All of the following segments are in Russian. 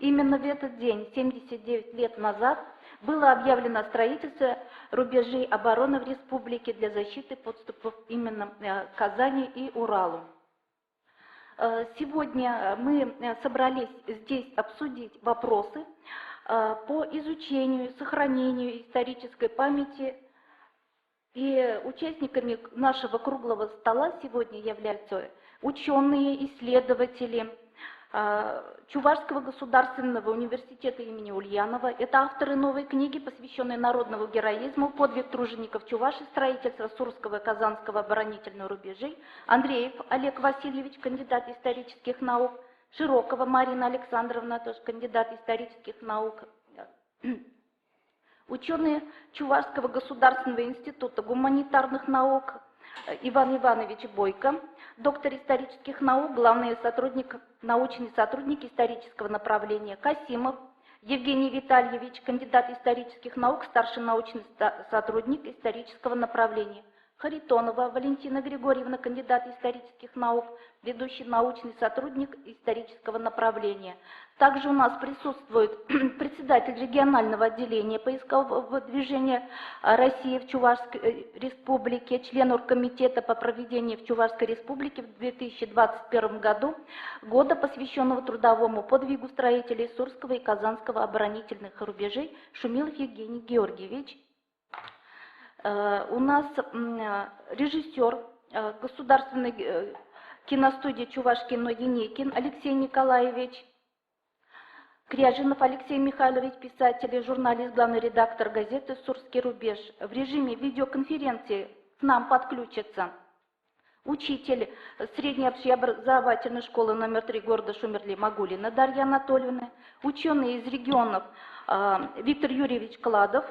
Именно в этот день, 79 лет назад, было объявлено строительство рубежей обороны в республике для защиты подступов именно к Казани и Уралу. Сегодня мы собрались здесь обсудить вопросы по изучению, сохранению исторической памяти. И участниками нашего круглого стола сегодня являются ученые, исследователи Чувашского государственного университета имени Ульянова. Это авторы новой книги, посвященной народному героизму «Подвиг тружеников Чувашии. Строительство Сурского и Казанского оборонительных рубежей». Андреев Олег Васильевич, кандидат исторических наук. Широкова Марина Александровна, тоже кандидат исторических наук. Ученые Чувашского государственного института гуманитарных наук Иван Иванович Бойко, доктор исторических наук, главный научный сотрудник исторического направления Касимов Евгений Витальевич, кандидат исторических наук, старший научный сотрудник исторического направления. Харитонова Валентина Григорьевна, кандидат исторических наук, ведущий научный сотрудник исторического направления. Также у нас присутствует председатель регионального отделения поискового движения России в Чувашской республике, член оргкомитета по проведению в Чувашской республике в 2021 году года, посвященного трудовому подвигу строителей Сурского и Казанского оборонительных рубежей, Шумилов Евгений Георгиевич. У нас режиссер государственной киностудии «Чувашкино» Еникин Алексей Николаевич, Кряжинов Алексей Михайлович, писатель и журналист, главный редактор газеты «Сурский рубеж». В режиме видеоконференции к нам подключится учитель средней общеобразовательной школы номер 3 города Шумерли Магулина Дарья Анатольевна, ученые из регионов Виктор Юрьевич Кладов,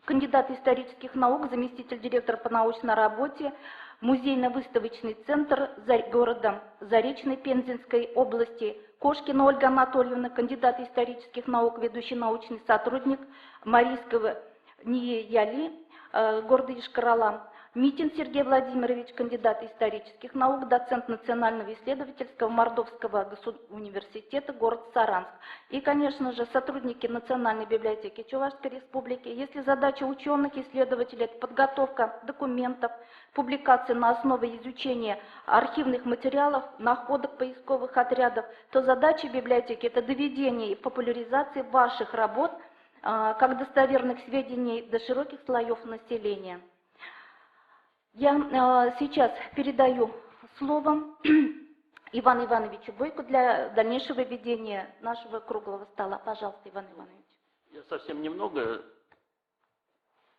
кандидат исторических наук, заместитель директора по научной работе, музейно-выставочный центр города Заречной Пензенской области, Кошкина Ольга Анатольевна, кандидат исторических наук, ведущий научный сотрудник Марийского НИЕЯЛИ города Ишкарала, Митин Сергей Владимирович, кандидат исторических наук, доцент Национального исследовательского Мордовского университета, город Саранск. И, конечно же, сотрудники Национальной библиотеки Чувашской республики. Если задача ученых, исследователей – это подготовка документов, публикации на основе изучения архивных материалов, находок поисковых отрядов, то задача библиотеки – это доведение и популяризация ваших работ как достоверных сведений до широких слоев населения. Я сейчас передаю слово Ивану Ивановичу Бойко для дальнейшего ведения нашего круглого стола. Пожалуйста, Иван Иванович. Я совсем немного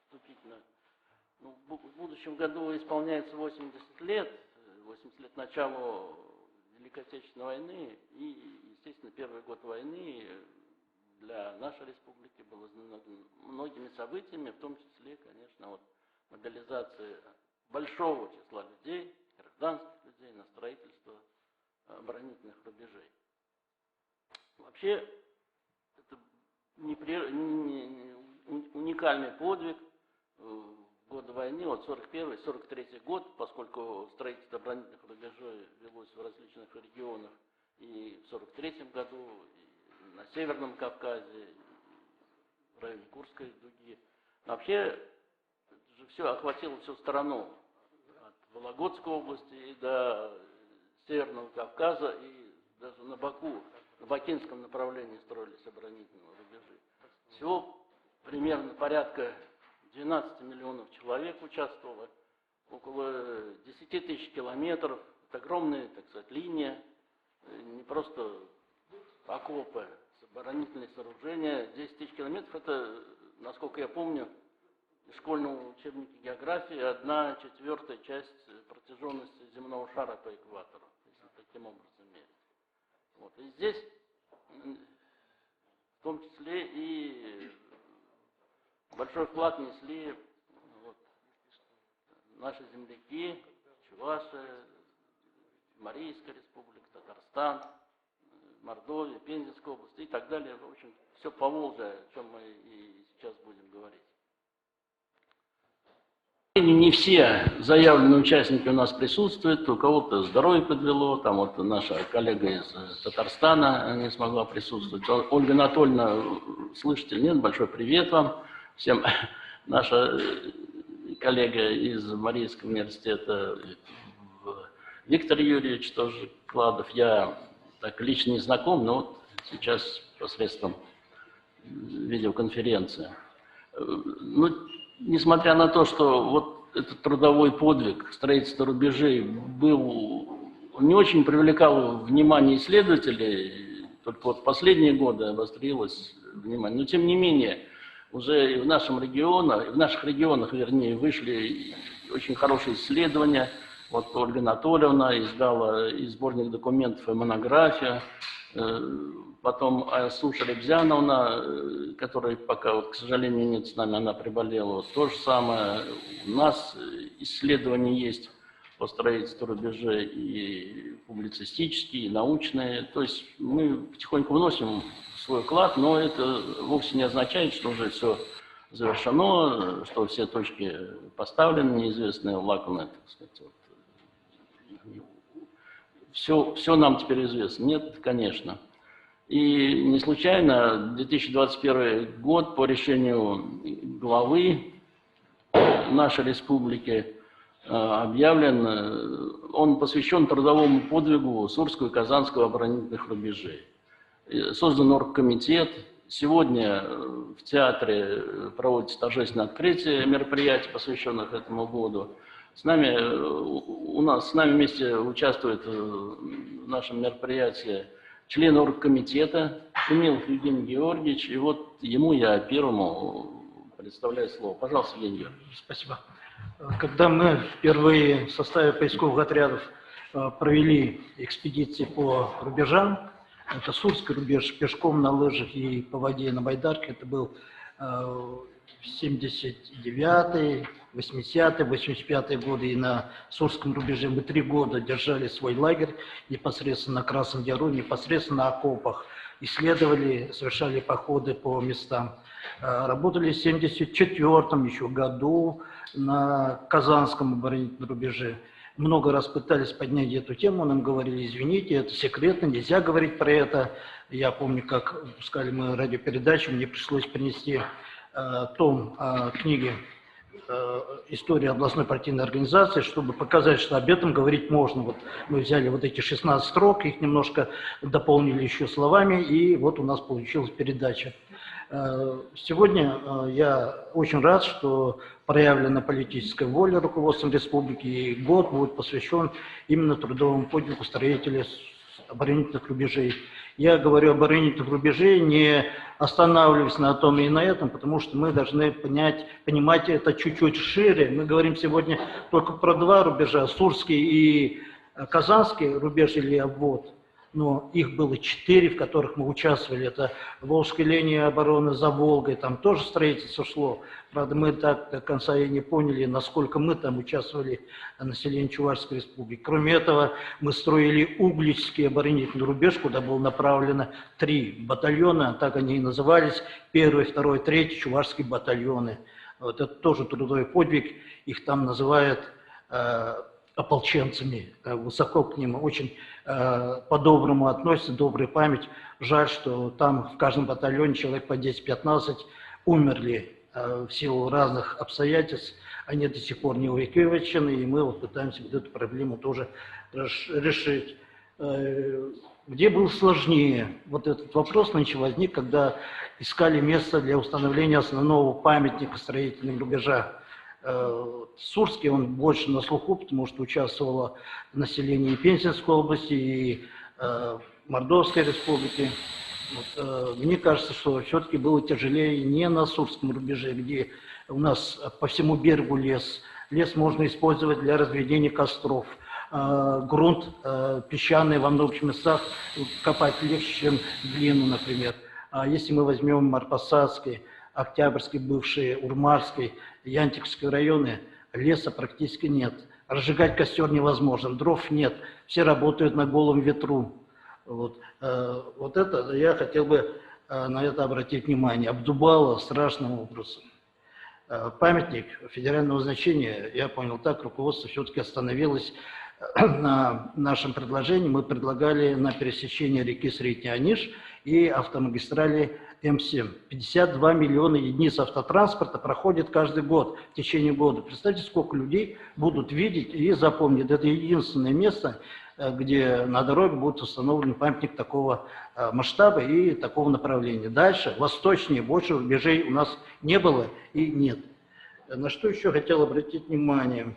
вступительно. В будущем году исполняется 80 лет началу Великой Отечественной войны, и, естественно, первый год войны для нашей республики был знаменован многими событиями, в том числе, конечно, вот мобилизация большого числа людей, гражданских людей на строительство оборонительных рубежей. Вообще, это уникальный подвиг в годы войны, вот 41-43 год, поскольку строительство оборонительных рубежей велось в различных регионах и в 43 году, и на Северном Кавказе, и в районе Курской дуги. Вообще, это же все охватило всю страну, от Вологодской области и до Северного Кавказа, и даже на Баку, на бакинском направлении строились оборонительные рубежи. Всего примерно порядка 12 миллионов человек участвовало, около 10 тысяч километров. Это огромная, так сказать, линия, не просто окопы, оборонительные сооружения. 10 тысяч километров – это, насколько я помню, из школьного учебника географии 1/4 часть протяженности земного шара по экватору, если таким образом мерить. Вот. И здесь в том числе и большой вклад несли вот наши земляки, Чувашия, Марийская республика, Татарстан, Мордовия, Пензенская область и так далее. В общем, все Поволжье, о чем мы и сейчас будем говорить. сожалению, не все заявленные участники у нас присутствуют, у кого-то здоровье подвело, там вот наша коллега из Татарстана не смогла присутствовать. Ольга Анатольевна, слышите, нет, большой привет вам всем. Наша коллега из Марийского университета Виктор Юрьевич тоже Кладов. Я так лично не знаком, но вот сейчас посредством видеоконференции. Ну, несмотря на то, что вот этот трудовой подвиг строительства рубежей был, не очень привлекал внимание исследователей, только вот в последние годы обострилось внимание. Но тем не менее, уже и в наших регионах, вернее, вышли очень хорошие исследования. Вот Ольга Анатольевна издала и сборник документов, и монографию. Потом Суша Ребзяновна, которая пока, вот, к сожалению, нет с нами, она приболела. Вот то же самое. У нас исследования есть по строительству рубежей и публицистические, и научные. То есть мы потихоньку вносим свой вклад, но это вовсе не означает, что уже все завершено, что все точки поставлены, неизвестные лакомые, так сказать. Вот. Все нам теперь известно. Нет, конечно. И не случайно 2021 год по решению главы нашей республики объявлен, он посвящен трудовому подвигу Сурского и Казанского оборонительных рубежей. Создан оргкомитет. Сегодня в театре проводится торжественное открытие мероприятий, посвященных этому году. С нами вместе участвует в нашем мероприятии член оргкомитета Шумилов Евгений Георгиевич, и вот ему я первому предоставляю слово. Пожалуйста, Евгений Георгиевич. Спасибо. Когда мы впервые в составе поисковых отрядов провели экспедиции по рубежам, это Сурский рубеж, пешком на лыжах и по воде на байдарке, это был 79-й, 80-й, 85-й годы, и на Сурском рубеже мы 3 года держали свой лагерь непосредственно на Красном Яру, непосредственно на окопах, исследовали, совершали походы по местам. Работали в 74-м еще году на Казанском оборонительном рубеже. Много раз пытались поднять эту тему, нам говорили, извините, это секретно, нельзя говорить про это. Я помню, как выпускали мы радиопередачу, мне пришлось принести том книги «История областной партийной организации», чтобы показать, что об этом говорить можно. Вот мы взяли вот эти 16 строк, их немножко дополнили еще словами, и вот у нас получилась передача. Сегодня я очень рад, что проявлена политическая воля руководством республики, и год будет посвящен именно трудовому подвигу строителей оборонительных рубежей. Я говорю оборонительных рубежей, не останавливаясь на том и на этом, потому что мы должны понимать это чуть-чуть шире. Мы говорим сегодня только про 2 рубежа, Сурский и Казанский рубеж или обвод. Но их было 4, в которых мы участвовали. Это Волжская линия обороны за Волгой, там тоже строительство шло. Правда, мы так до конца и не поняли, насколько мы там участвовали, население Чувашской республики. Кроме этого, мы строили Угличский оборонительный рубеж, куда было направлено 3 батальона, так они и назывались, 1, 2, 3 Чувашские батальоны. Вот это тоже трудовой подвиг, их там называют ополченцами, высоко к ним очень по-доброму относятся, добрая память. Жаль, что там в каждом батальоне человек по 10-15 умерли в силу разных обстоятельств. Они до сих пор не увековечены, и мы вот пытаемся вот эту проблему тоже решить. Где был сложнее? Вот этот вопрос нынче возник, когда искали место для установления основного памятника строительным рубежа. Сурский, он больше на слуху, потому что участвовало население и Пензенской области, и Мордовской республики. Вот, мне кажется, что все-таки было тяжелее не на Сурском рубеже, где у нас по всему берегу лес. Лес можно использовать для разведения костров. Грунт песчаный во многих местах копать легче, чем глину, например. А если мы возьмем Марпасадский, Октябрьский, бывший Урмарский, Янтикский районы, леса практически нет. Разжигать костер невозможно, дров нет, все работают на голом ветру. Вот это я хотел бы на это обратить внимание. Обдубало страшным образом. памятник федерального значения, я понял так, руководство все-таки остановилось на нашем предложении. Мы предлагали на пересечении реки Средний Аниш и автомагистрали М7. 52 миллиона единиц автотранспорта проходит каждый год, в течение года. Представьте, сколько людей будут видеть и запомнить. Это единственное место, где на дороге будет установлен памятник такого масштаба и такого направления. Дальше, восточнее, больше рубежей у нас не было и нет. На что еще хотел обратить внимание.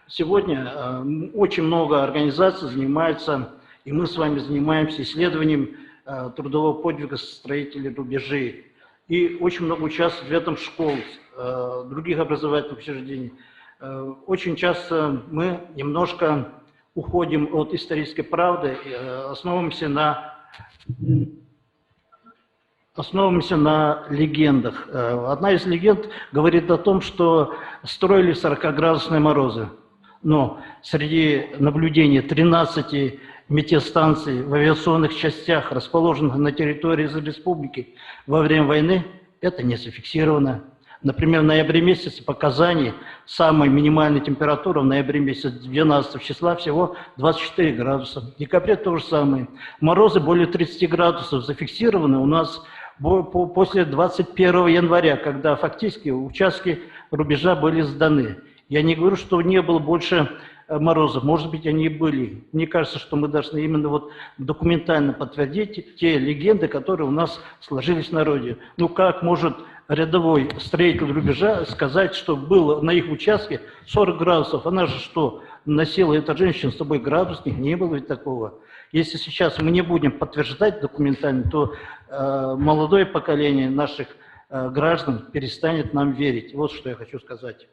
Сегодня очень много организаций занимаются, и мы с вами занимаемся исследованием трудового подвига строителей рубежей. И очень много участвует в этом школ, других образовательных учреждений. Очень часто мы немножко уходим от исторической правды, основываемся на легендах. Одна из легенд говорит о том, что строили 40-градусные морозы. Но среди наблюдений 13 метеостанций в авиационных частях, расположенных на территории республики во время войны, это не зафиксировано. Например, в ноябре месяце по Казани самая минимальная температура в ноябре месяце 12 числа всего 24 градуса. В декабре то же самое. Морозы более 30 градусов зафиксированы у нас после 21 января, когда фактически участки рубежа были сданы. Я не говорю, что не было больше морозов, может быть, они и были. Мне кажется, что мы должны именно вот документально подтвердить те легенды, которые у нас сложились в народе. Ну как может рядовой строитель рубежа сказать, что было на их участке 40 градусов? Она же что, носила эта женщина с собой градусник? Не было ведь такого. Если сейчас мы не будем подтверждать документально, то молодое поколение наших граждан перестанет нам верить. Вот что я хочу сказать.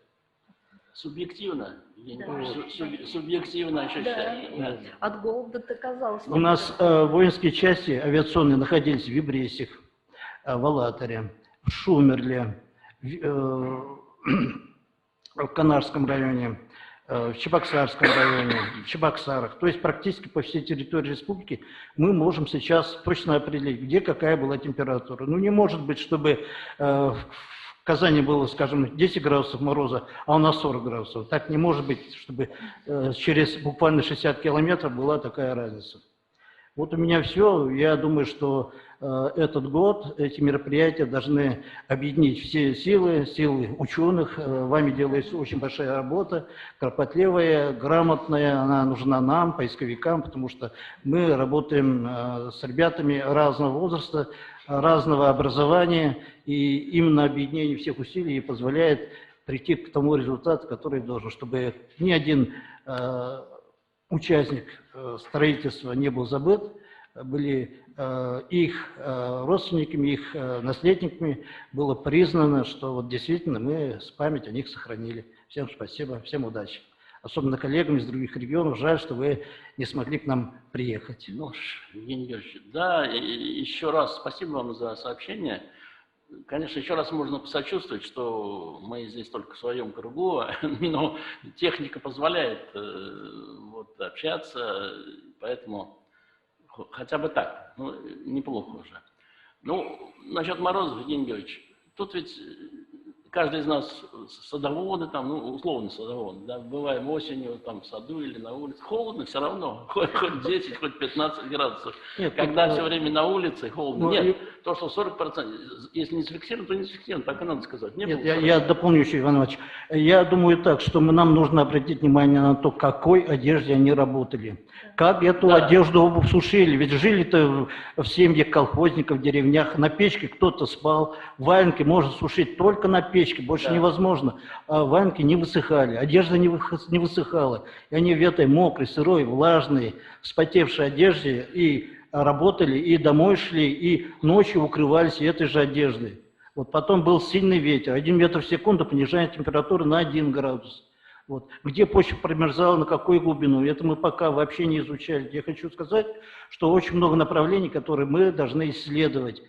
Субъективно, субъективно ощущение. Да. От голода доказалось. У нас воинские части авиационные находились в Вибресях, в Алатыре, в Шумерле, в Канарском районе, в Чебоксарском районе, в Чебоксарах. То есть практически по всей территории республики мы можем сейчас точно определить, где какая была температура. Ну не может быть, чтобы в Казани было, скажем, 10 градусов мороза, а у нас 40 градусов. Так не может быть, чтобы через буквально 60 километров была такая разница. Вот у меня все. Я думаю, что этот год, эти мероприятия должны объединить все силы ученых. Вами делается очень большая работа, кропотливая, грамотная. Она нужна нам, поисковикам, потому что мы работаем с ребятами разного возраста, разного образования, и именно объединение всех усилий позволяет прийти к тому результату, который должен, чтобы ни один участник строительства не был забыт, были их родственниками, их наследниками, было признано, что вот действительно мы память о них сохранили. Всем спасибо, всем удачи. Особенно коллегам из других регионов, жаль, что вы не смогли к нам приехать. Ну, Евгений Георгиевич, да, и еще раз спасибо вам за сообщение. Конечно, еще раз можно посочувствовать, что мы здесь только в своем кругу, но техника позволяет вот, общаться, поэтому хотя бы так, ну, неплохо уже. Ну, насчет морозов, Евгений Георгиевич, тут ведь каждый из нас садоводы, там, ну, условно садоводы, да, бываем осенью там, в саду или на улице, холодно все равно, хоть 10, хоть 15 градусов. Нет, когда все время на улице холодно. Ну, нет, то, что 40%, если не зафиксировано, то не зафиксировано, так и надо сказать. Нет, я дополню еще, Иван Иванович. Я думаю так, что нам нужно обратить внимание на то, какой одежде они работали. Как эту одежду, обувь сушили. Ведь жили-то в семьях колхозников, в деревнях. На печке кто-то спал. Валенки можно сушить только на печке, больше невозможно. А валенки не высыхали, одежда не высыхала. И они в этой мокрой, сырой, влажной, вспотевшей одежде и работали, и домой шли, и ночью укрывались этой же одеждой. Вот потом был сильный ветер, 1 метр в секунду, понижая температуру на 1 градус. Вот. Где почва промерзала, на какую глубину, это мы пока вообще не изучали. Я хочу сказать, что очень много направлений, которые мы должны исследовать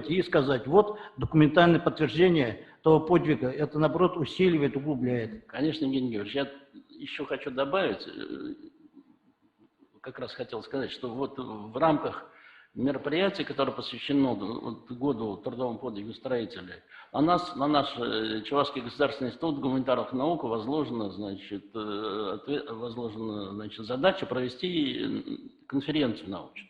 и сказать, вот документальное подтверждение того подвига, это наоборот усиливает, углубляет. Конечно, Евгений Георгиевич, я еще хочу добавить, как раз хотел сказать, что вот в рамках мероприятие, которое посвящено году трудовому подвигу строителей. На наш Чувашский государственный институт гуманитарных наук возложена, задача провести конференцию научную.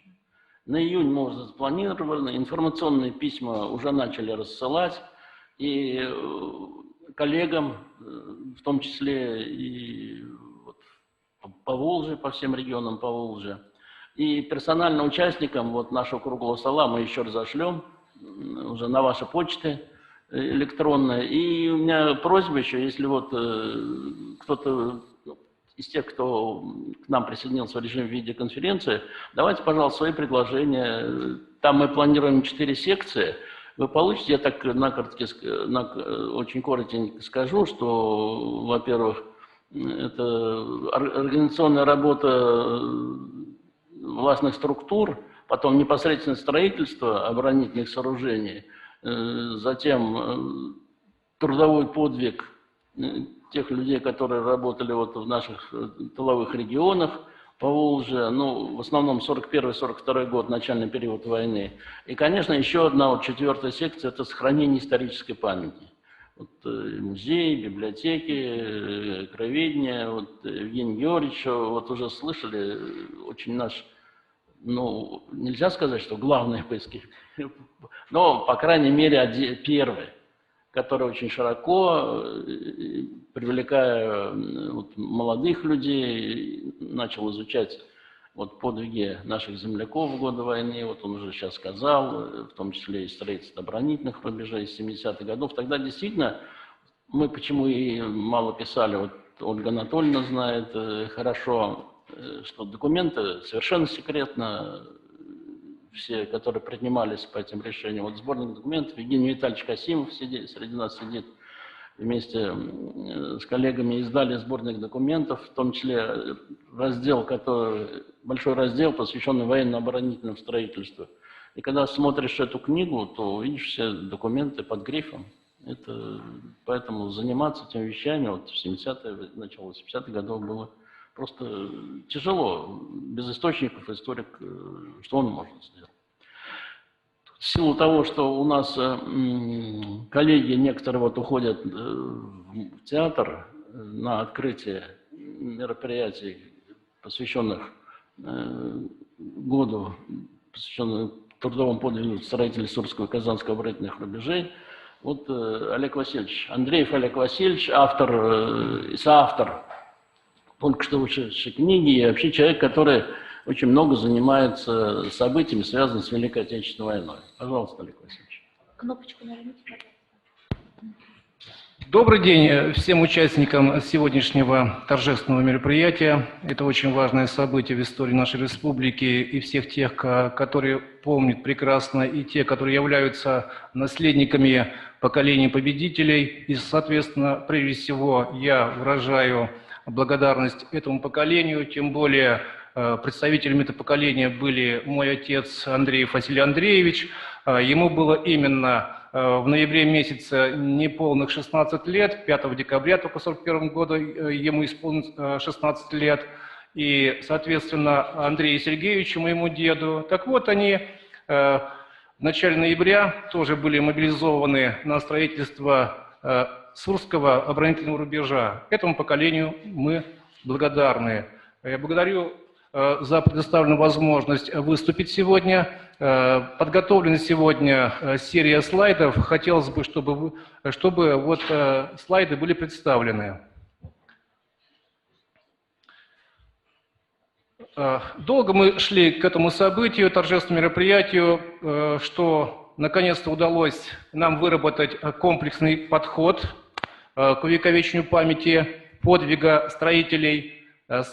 На июнь мы уже запланировали, информационные письма уже начали рассылать, и коллегам, в том числе и вот по Волжье, по всем регионам по Волжье, и персонально участникам вот нашего круглого стола мы еще разошлем уже на ваши почты электронные. И у меня просьба еще, если вот кто-то из тех, кто к нам присоединился в режиме видеоконференции, давайте, пожалуйста, свои предложения. Там мы планируем 4 секции. Вы получите, я так очень коротенько скажу, что, во-первых, это организационная работа властных структур, потом непосредственно строительство оборонительных сооружений, затем трудовой подвиг тех людей, которые работали вот в наших тыловых регионах по Волжье, ну, в основном 41-42 год, начальный период войны. И, конечно, еще одна, вот 4-я секция, это сохранение исторической памяти. Вот, музей, библиотеки, краеведение, вот, Евгений Георгиевич, вот уже слышали, очень наш, ну, нельзя сказать, что главный поиски, но, по крайней мере, первый, который очень широко, привлекая вот, молодых людей, начал изучать вот, подвиги наших земляков в годы войны. Вот он уже сейчас сказал, в том числе и строительство оборонительных рубежей с 70-х годов. Тогда действительно, мы почему и мало писали, вот Ольга Анатольевна знает хорошо, что документы совершенно секретно, все, которые принимались по этим решениям. Вот сборник документов, Евгений Витальевич Касимов среди нас сидит, вместе с коллегами издали сборник документов, в том числе большой раздел, посвященный военно-оборонительному строительству. И когда смотришь эту книгу, то видишь все документы под грифом. Поэтому заниматься этими вещами вот в 70-е, начало 80-х годов было просто тяжело. Без источников историк, что он может сделать? В силу того, что у нас коллеги некоторые вот уходят в театр на открытие мероприятий, посвященных году, посвященных трудовому подвигу строителей Сурского и Казанского оборонительных рубежей, вот Олег Васильевич, Андреев Олег Васильевич, автор и соавтор только что вышедшей книги, и вообще человек, который очень много занимается событиями, связанными с Великой Отечественной войной. Пожалуйста, Олег Васильевич. Кнопочку нажмите, пожалуйста. Добрый день всем участникам сегодняшнего торжественного мероприятия. Это очень важное событие в истории нашей республики, и всех тех, которые помнят прекрасно, и те, которые являются наследниками поколений победителей. И, соответственно, прежде всего, я выражаю благодарность этому поколению, тем более представителями этого поколения были мой отец Андреев Василий Андреевич. Ему было именно в ноябре месяце неполных 16 лет, 5 декабря только 1941 года ему исполнилось 16 лет. И, соответственно, Андрею Сергеевичу, моему деду. Так вот, они в начале ноября тоже были мобилизованы на строительство Сурского оборонительного рубежа. Этому поколению мы благодарны. Я благодарю за предоставленную возможность выступить сегодня. Подготовлена сегодня серия слайдов. Хотелось бы, чтобы вот слайды были представлены. Долго мы шли к этому событию, торжественному мероприятию, что наконец-то удалось нам выработать комплексный подход к увековечению памяти подвига строителей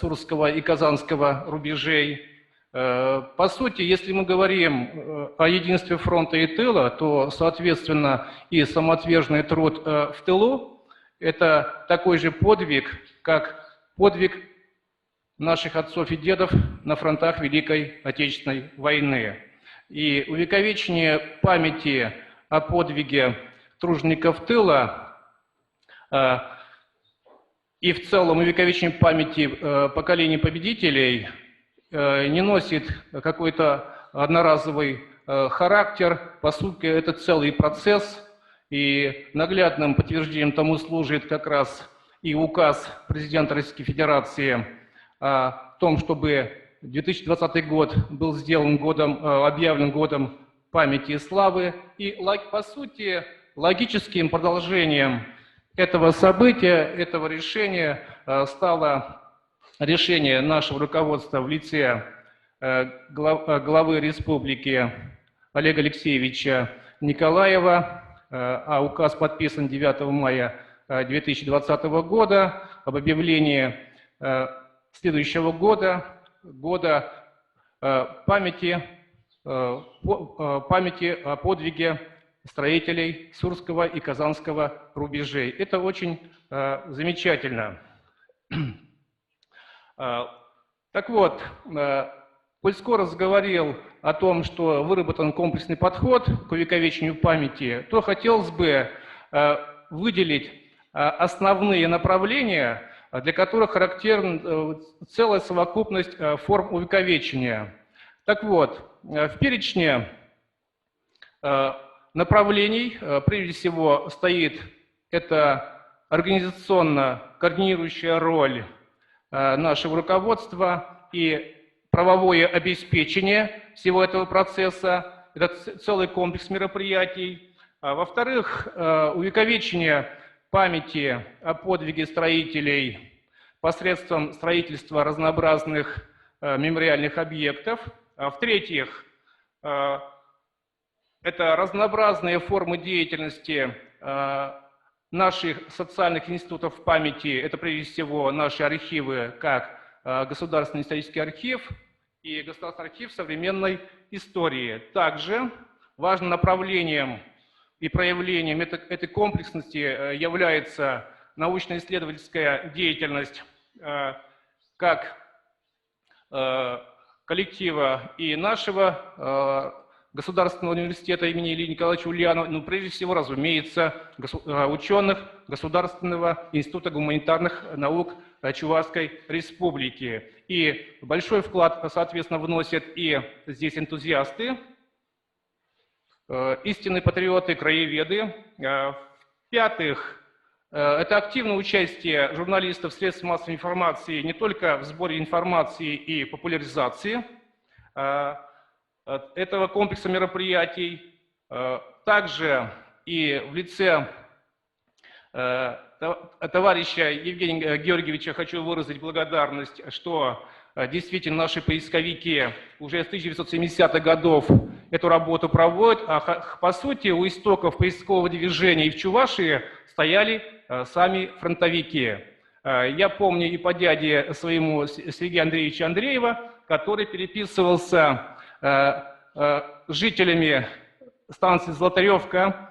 Сурского и Казанского рубежей. По сути, если мы говорим о единстве фронта и тыла, то, соответственно, и самоотверженный труд в тылу – это такой же подвиг, как подвиг наших отцов и дедов на фронтах Великой Отечественной войны. И увековечение памяти о подвиге тружеников тыла и в целом увековечение памяти поколений победителей не носит какой-то одноразовый характер. По сути, это целый процесс, и наглядным подтверждением тому служит как раз и указ президента Российской Федерации о том, чтобы 2020 год был сделан годом, объявлен годом памяти и славы. И, по сути, логическим продолжением этого события, этого решения стало решение нашего руководства в лице главы республики Олега Алексеевича Николаева, а указ подписан 9 мая 2020 года об объявлении следующего года, года памяти о подвиге строителей Сурского и Казанского рубежей. Это очень замечательно. Так вот, коль разговаривал о том, что выработан комплексный подход к увековечению памяти, то хотелось бы выделить основные направления, для которых характерна целая совокупность форм увековечения. Так вот, в перечне направлений прежде всего стоит это организационно-координирующая роль нашего руководства и правовое обеспечение всего этого процесса. Это целый комплекс мероприятий. Во-вторых, увековечение памяти о подвиге строителей посредством строительства разнообразных мемориальных объектов. В-третьих, это разнообразные формы деятельности наших социальных институтов памяти. Это прежде всего наши архивы, как Государственный исторический архив и Государственный архив современной истории. Также важным направлением и проявлением этой комплексности является научно-исследовательская деятельность как коллектива и нашего Государственного университета имени Ильи Николаевича Ульянова, но прежде всего, разумеется, ученых Государственного института гуманитарных наук Чувашской Республики. И большой вклад, соответственно, вносят и здесь энтузиасты, истинные патриоты, краеведы. В-пятых, это активное участие журналистов, средств массовой информации не только в сборе информации и популяризации этого комплекса мероприятий, также и в лице товарища Евгения Георгиевича хочу выразить благодарность, что действительно наши поисковики уже с 1970-х годов эту работу проводят, а по сути у истоков поискового движения и в Чувашии стояли сами фронтовики. Я помню и по дяде своему Сергея Андреевича Андреева, который переписывался жителями станции Золотаревка,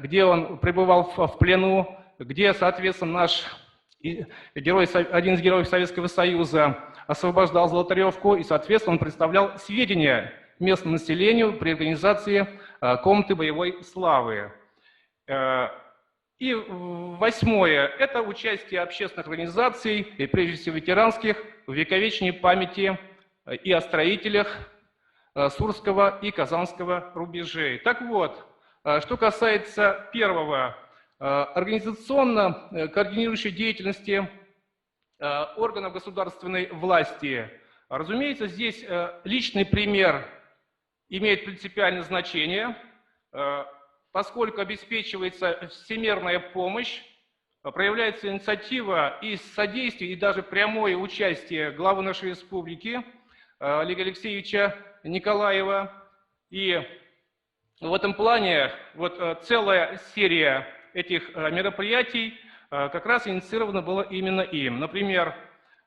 где он пребывал в плену, где, соответственно, наш герой, один из героев Советского Союза освобождал Золотаревку, и, соответственно, он представлял сведения местному населению при организации комнаты боевой славы. И восьмое – это участие общественных организаций, и прежде всего ветеранских, в увековечении памяти и о строителях Сурского и Казанского рубежей. Так вот, что касается первого, организационно координирующей деятельности органов государственной власти. Разумеется, здесь личный пример имеет принципиальное значение, поскольку обеспечивается всемирная помощь, проявляется инициатива и содействие, и даже прямое участие главы нашей республики Олега Алексеевича Николаева. И в этом плане вот целая серия этих мероприятий как раз инициирована была именно им. Например,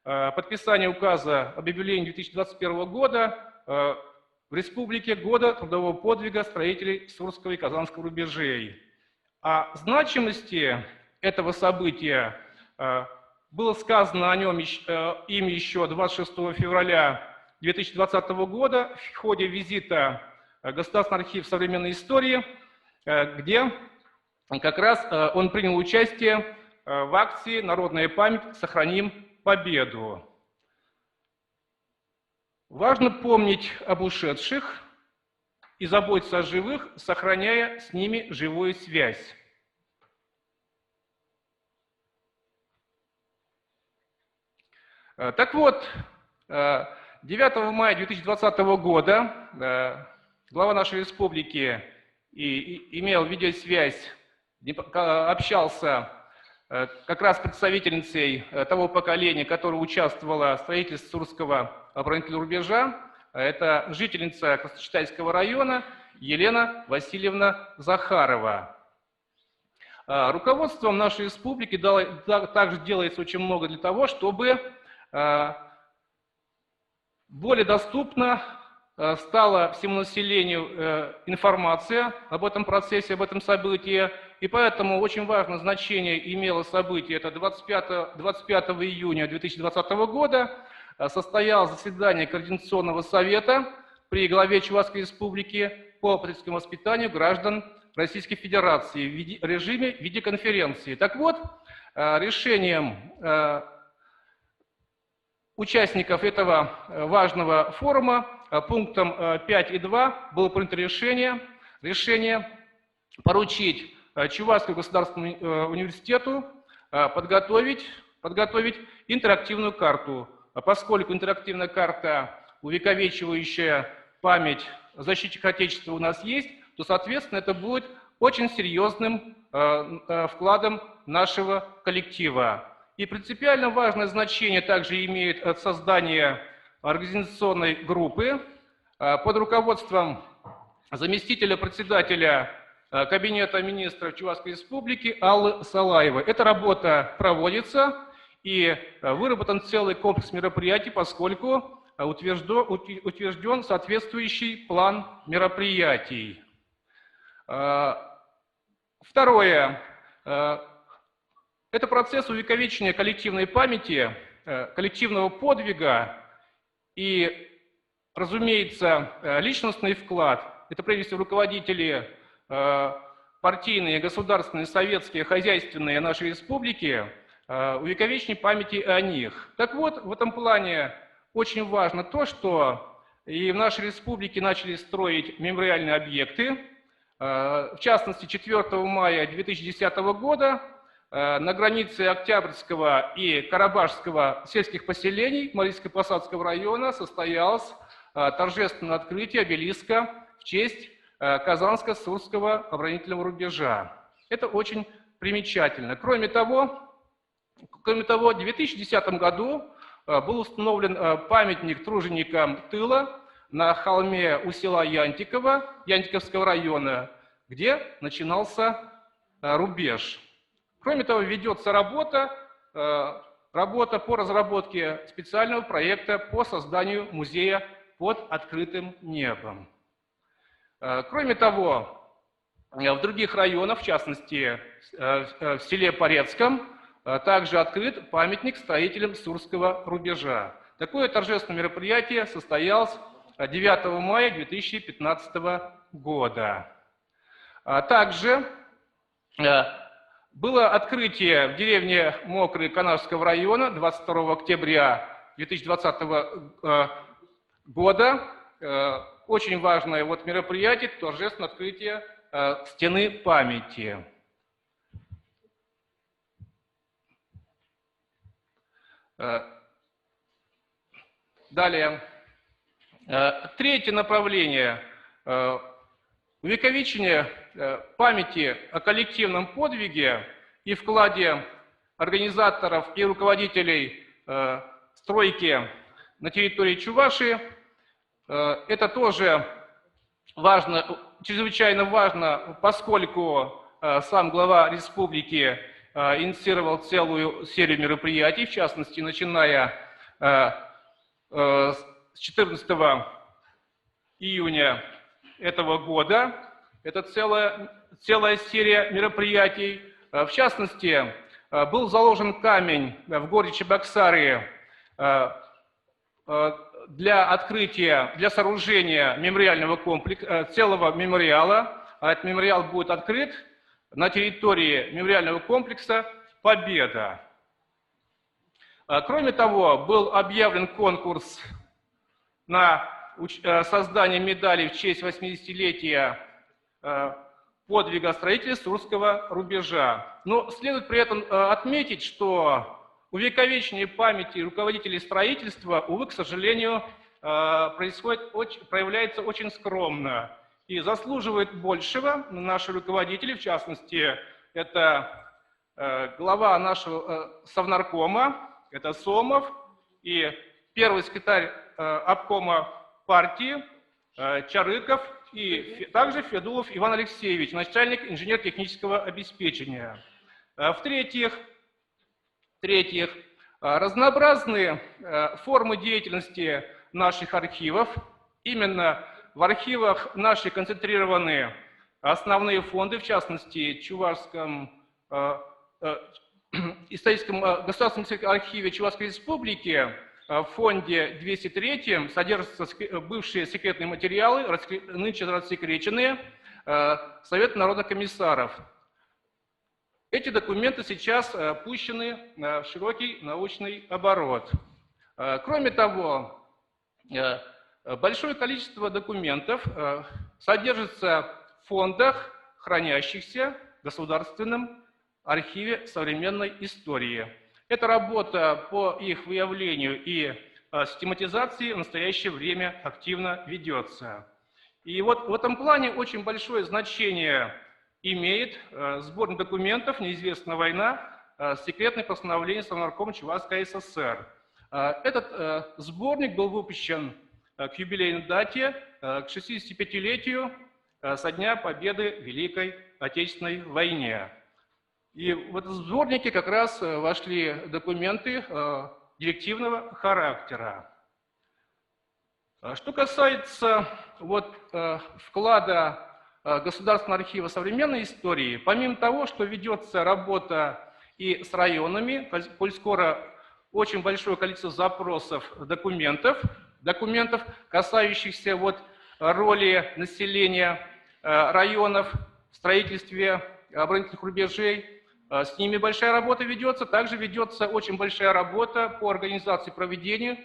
подписание указа об объявлении 2021 года в республике года трудового подвига строителей Сурского и Казанского рубежей. О значимости этого события было сказано о нем им еще 26 февраля 2020 года в ходе визита в Государственный архив современной истории, где как раз он принял участие в акции «Народная память. Сохраним победу». Важно помнить об ушедших и заботиться о живых, сохраняя с ними живую связь. Так вот, 9 мая 2020 года глава нашей республики имел видеосвязь, общался как раз с представительницей того поколения, которое участвовало в строительстве Сурского оборонительного рубежа. Это жительница Красночитайского района Елена Васильевна Захарова. Руководством нашей республики также делается очень много для того, чтобы более доступна стала всему населению информация об этом процессе, об этом событии, и поэтому очень важное значение имело событие. Это 25 июня 2020 года состоялось заседание Координационного совета при главе Чувашской республики по патриотическому воспитанию граждан Российской Федерации в режиме видеоконференции. Так вот, решением участников этого важного форума пунктом 5.2 было принято решение поручить Чувашскому государственному университету подготовить интерактивную карту, поскольку интерактивная карта, увековечивающая память защитников Отечества у нас есть, то, соответственно, это будет очень серьезным вкладом нашего коллектива. И принципиально важное значение также имеет создание организационной группы под руководством заместителя председателя Кабинета министров Чувашской республики Аллы Салаевой. Эта работа проводится и выработан целый комплекс мероприятий, поскольку утвержден соответствующий план мероприятий. Второе. Это процесс увековечения коллективной памяти, коллективного подвига и, разумеется, личностный вклад. Это прежде всего руководители партийные, государственные, советские, хозяйственные нашей республики, увековечение памяти о них. Так вот, в этом плане очень важно то, что и в нашей республике начали строить мемориальные объекты. В частности, 4 мая 2010 года на границе Октябрьского и Карабашского сельских поселений Марийско-Посадского района состоялось торжественное открытие обелиска в честь Казанско-Сурского оборонительного рубежа. Это очень примечательно. Кроме того, в 2010 году был установлен памятник труженикам тыла на холме у села Янтиково, Янтиковского района, где начинался рубеж. Кроме того, ведется работа по разработке специального проекта по созданию музея под открытым небом. Кроме того, в других районах, в частности, в селе Порецком, также открыт памятник строителям Сурского рубежа. Такое торжественное мероприятие состоялось 9 мая 2015 года. Также было открытие в деревне Мокрый Канавского района 22 октября 2020 года. Очень важное мероприятие, торжественное открытие стены памяти. Далее. Третье направление – увековечение памяти о коллективном подвиге и вкладе организаторов и руководителей стройки на территории Чувашии. Это тоже важно, чрезвычайно важно, поскольку сам глава республики инициировал целую серию мероприятий, в частности, начиная с 14 июня этого года. Это целая серия мероприятий. В частности, был заложен камень в городе Чебоксары для открытия, для сооружения мемориального комплекса, целого мемориала. Этот мемориал будет открыт на территории мемориального комплекса «Победа». Кроме того, был объявлен конкурс на создание медали в честь 80-летия подвига строителей Сурского рубежа. Но следует при этом отметить, что увековечение памяти руководителей строительства, увы, к сожалению, проявляется очень скромно и заслуживает большего наши руководители, в частности, это глава нашего Совнаркома, это Сомов, и первый секретарь обкома партии Чарыков, и также Федулов Иван Алексеевич, начальник инженер-технического обеспечения. В-третьих, разнообразные формы деятельности наших архивов. Именно в архивах наши концентрированы основные фонды, в частности, Чувашском историческом государственном архиве Чувашской Республики, в фонде 203 содержатся бывшие секретные материалы, нынче рассекреченные Советом народных комиссаров. Эти документы сейчас пущены в широкий научный оборот. Кроме того, большое количество документов содержится в фондах, хранящихся в Государственном архиве современной истории. Эта работа по их выявлению и систематизации в настоящее время активно ведется. И вот в этом плане очень большое значение имеет сборник документов «Неизвестная война. Секретное постановление Совнаркома Чувашской ССР». Этот сборник был выпущен к юбилейной дате, к 65-летию со дня победы в Великой Отечественной войне. И в этом сборнике как раз вошли документы директивного характера. Что касается вклада Государственного архива современной истории, помимо того, что ведется работа и с районами, коль скоро очень большое количество запросов документов, касающихся роли населения районов в строительстве оборонительных рубежей, с ними большая работа ведется. Также ведется очень большая работа по организации проведения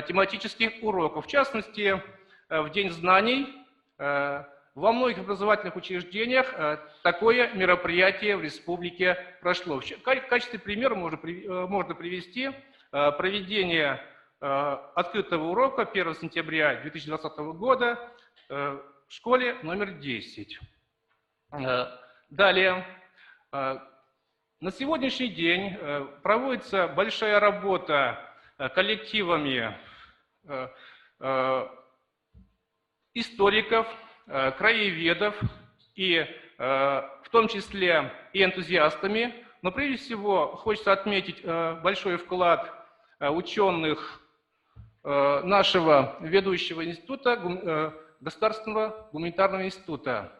тематических уроков. В частности, в День знаний во многих образовательных учреждениях такое мероприятие в республике прошло. В качестве примера можно привести проведение открытого урока 1 сентября 2020 года в школе номер 10. Далее. На сегодняшний день проводится большая работа коллективами историков, краеведов, и в том числе и энтузиастами. Но прежде всего хочется отметить большой вклад ученых нашего ведущего института, Государственного гуманитарного института,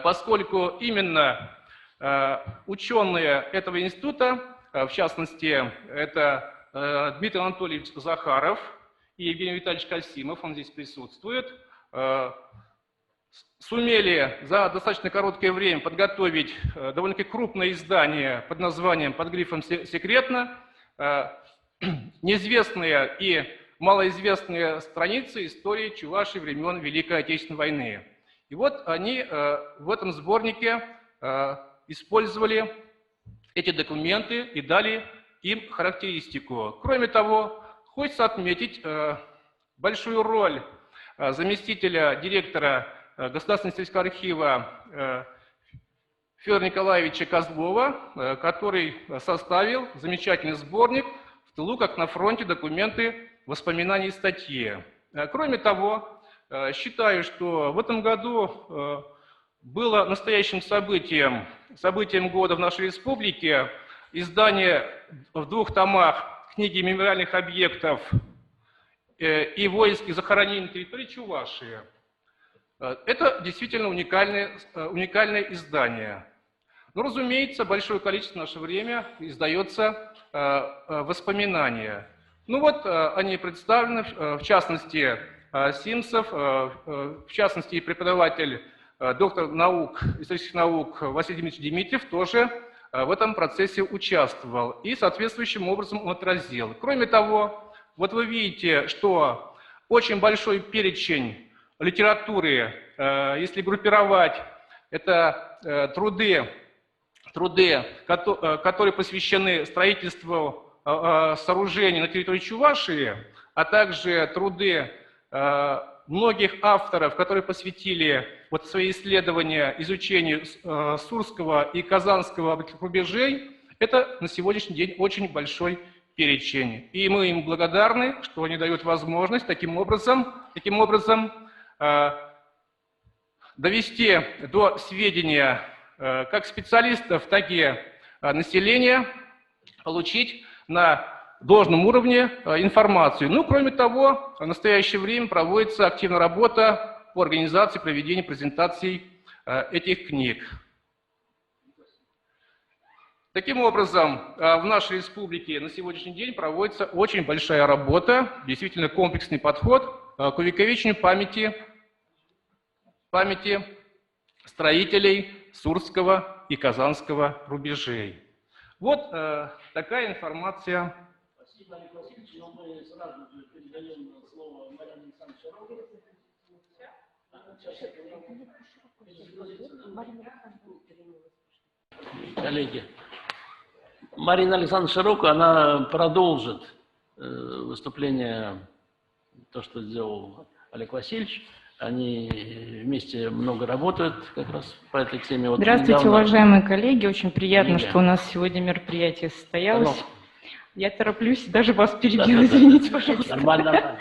поскольку именно ученые этого института, в частности, это Дмитрий Анатольевич Захаров и Евгений Витальевич Касимов, он здесь присутствует, сумели за достаточно короткое время подготовить довольно-таки крупное издание под названием, под грифом «Секретно», неизвестные и малоизвестные страницы истории Чувашии времен Великой Отечественной войны. И вот они в этом сборнике использовали эти документы и дали им характеристику. Кроме того, хочется отметить большую роль заместителя директора Государственного исторического архива Федора Николаевича Козлова, который составил замечательный сборник «В тылу, как на фронте. Документы, воспоминания и статьи». Кроме того, считаю, что в этом году было настоящим событием года в нашей республике издание в 2 томах книги мемориальных объектов и воинских захоронений на территории Чувашии. Это действительно уникальное издание. Но, разумеется, большое количество в наше время издается воспоминания. Ну вот, они представлены, в частности, Симсов, в частности, преподаватель, доктор наук, исторических наук Василий Дмитриевич Дмитриев тоже в этом процессе участвовал и соответствующим образом он отразил. Кроме того, вот вы видите, что очень большой перечень литературы, если группировать, это труды, которые посвящены строительству сооружений на территории Чувашии, а также труды многих авторов, которые посвятили вот свои исследования изучению Сурского и Казанского рубежей, это на сегодняшний день очень большой перечень. И мы им благодарны, что они дают возможность таким образом довести до сведения как специалистов, так и населения, получить на должном уровне информацию. Ну, кроме того, в настоящее время проводится активная работа по организации проведения презентаций этих книг. Таким образом, в нашей республике на сегодняшний день проводится очень большая работа, действительно комплексный подход к увековечению памяти строителей Сурского и Казанского рубежей. Вот такая информация. Спасибо, Олег Васильевич. Но мы сразу же передаем слово Марине Александровичу Широковой. Коллеги, Марина Александровна Широкая, она продолжит выступление, то, что сделал Олег Васильевич. Они вместе много работают как раз по этой теме. Вот Здравствуйте, недавно... уважаемые коллеги. Очень приятно, Лилия. что у нас сегодня мероприятие состоялось. Пожалуйста. Я тороплюсь, даже вас перебила, извините, пожалуйста. Нормально.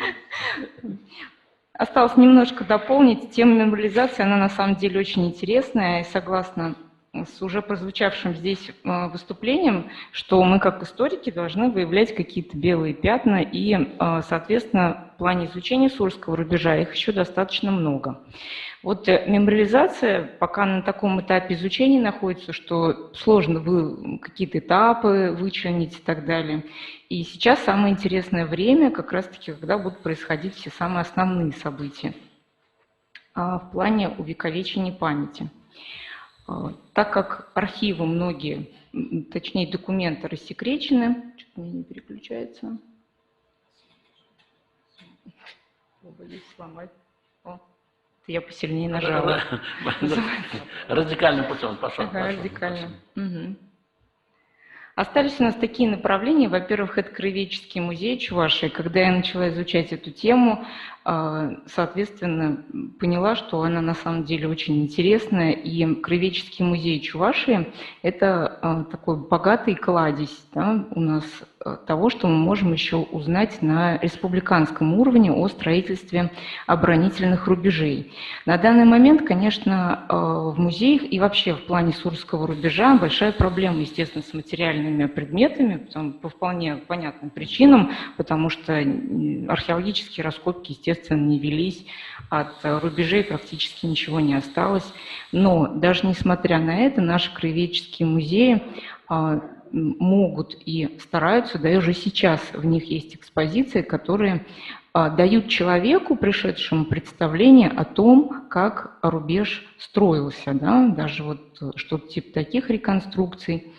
Осталось немножко дополнить. Тема мемориализации, она на самом деле очень интересная. И согласна с уже прозвучавшим здесь выступлением, что мы как историки должны выявлять какие-то белые пятна. И, соответственно, в плане изучения Сурского рубежа их еще достаточно много. Вот мемориализация пока на таком этапе изучения находится, что сложно какие-то этапы вычленить и так далее. И сейчас самое интересное время, как раз-таки, когда будут происходить все самые основные события в плане увековечения памяти. Так как архивы многие, точнее документы рассекречены, что-то у меня не переключается. Боюсь сломать. Я посильнее нажала. Радикальным путем пошел. Радикально. Угу. Остались у нас такие направления. Во-первых, это Краеведческий музей Чувашии. Когда я начала изучать эту тему, соответственно, поняла, что она на самом деле очень интересная. И Краеведческий музей Чувашии – это такой богатый кладезь, да, у нас того, что мы можем еще узнать на республиканском уровне о строительстве оборонительных рубежей. На данный момент, конечно, в музеях и вообще в плане Сурского рубежа большая проблема, естественно, с материальными предметами, по вполне понятным причинам, потому что археологические раскопки, естественно, не велись, от рубежей практически ничего не осталось. Но даже несмотря на это, наши краеведческие музеи могут и стараются, да и уже сейчас в них есть экспозиции, которые дают человеку, пришедшему, представление о том, как рубеж строился, да, даже вот что-то типа таких реконструкций.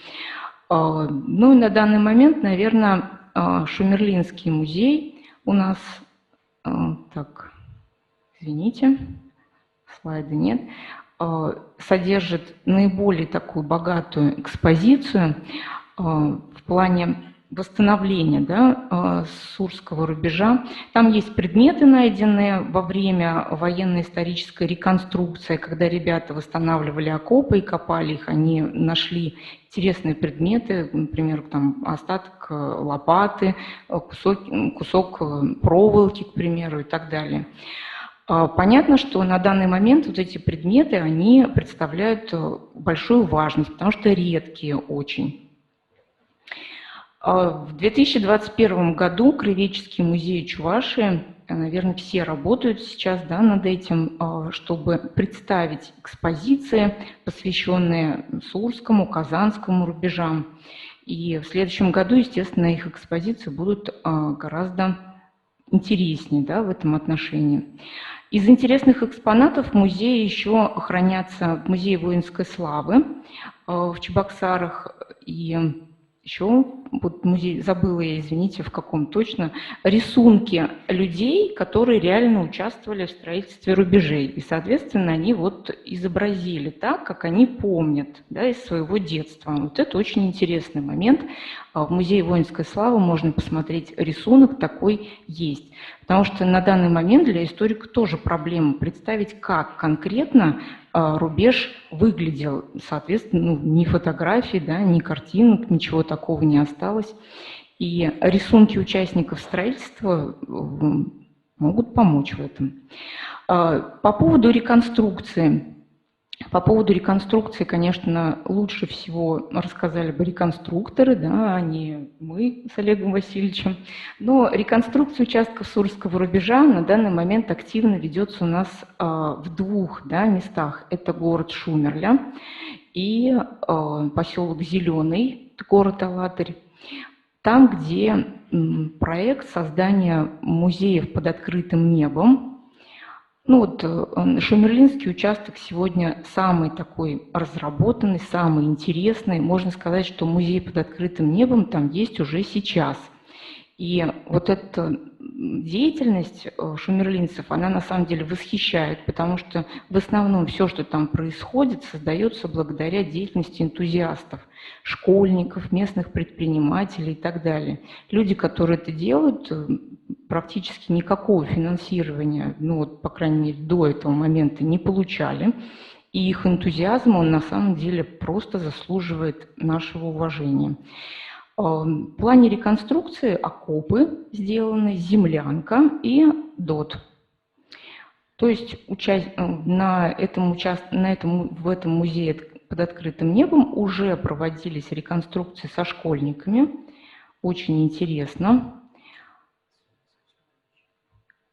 Ну и на данный момент, наверное, Шумерлинский музей у нас, так, извините, слайда нет, содержит наиболее такую богатую экспозицию в плане восстановления, да, Сурского рубежа. Там есть предметы, найденные во время военно-исторической реконструкции, когда ребята восстанавливали окопы и копали их, они нашли интересные предметы, например, там остаток лопаты, кусок проволоки, к примеру, и так далее. Понятно, что на данный момент вот эти предметы, они представляют большую важность, потому что редкие очень. В 2021 году Краеведческий музей Чувашии, наверное, все работают сейчас, да, над этим, чтобы представить экспозиции, посвященные Сурскому, Казанскому рубежам. И в следующем году, естественно, их экспозиции будут гораздо интереснее, да, в этом отношении. Из интересных экспонатов в музее еще хранятся в Музее воинской славы в Чебоксарах. И еще вот музей, забыла я, извините, в каком точно, рисунки людей, которые реально участвовали в строительстве рубежей. И, соответственно, они вот изобразили так, как они помнят, да, из своего детства. Вот это очень интересный момент. В Музее воинской славы можно посмотреть рисунок, такой есть. Потому что на данный момент для историка тоже проблема представить, как конкретно рубеж выглядел. Соответственно, ни фотографий, да, ни картинок, ничего такого не осталось. И рисунки участников строительства могут помочь в этом. По поводу реконструкции. По поводу реконструкции, конечно, лучше всего рассказали бы реконструкторы, да, а не мы с Олегом Васильевичем. Но реконструкция участков Сурского рубежа на данный момент активно ведется у нас в двух, да, местах. Это город Шумерля и поселок Зеленый, город Алатырь. Там, где проект создания музеев под открытым небом. Ну вот Шумерлинский участок сегодня самый такой разработанный, самый интересный. Можно сказать, что музей под открытым небом там есть уже сейчас. И вот эта деятельность шумерлинцев, она на самом деле восхищает, потому что в основном все, что там происходит, создается благодаря деятельности энтузиастов, школьников, местных предпринимателей и так далее. Люди, которые это делают, практически никакого финансирования, ну вот, по крайней мере, до этого момента не получали. И их энтузиазм, он на самом деле просто заслуживает нашего уважения. В плане реконструкции окопы сделаны, землянка и ДОТ. То есть в этом музее под открытым небом уже проводились реконструкции со школьниками. Очень интересно.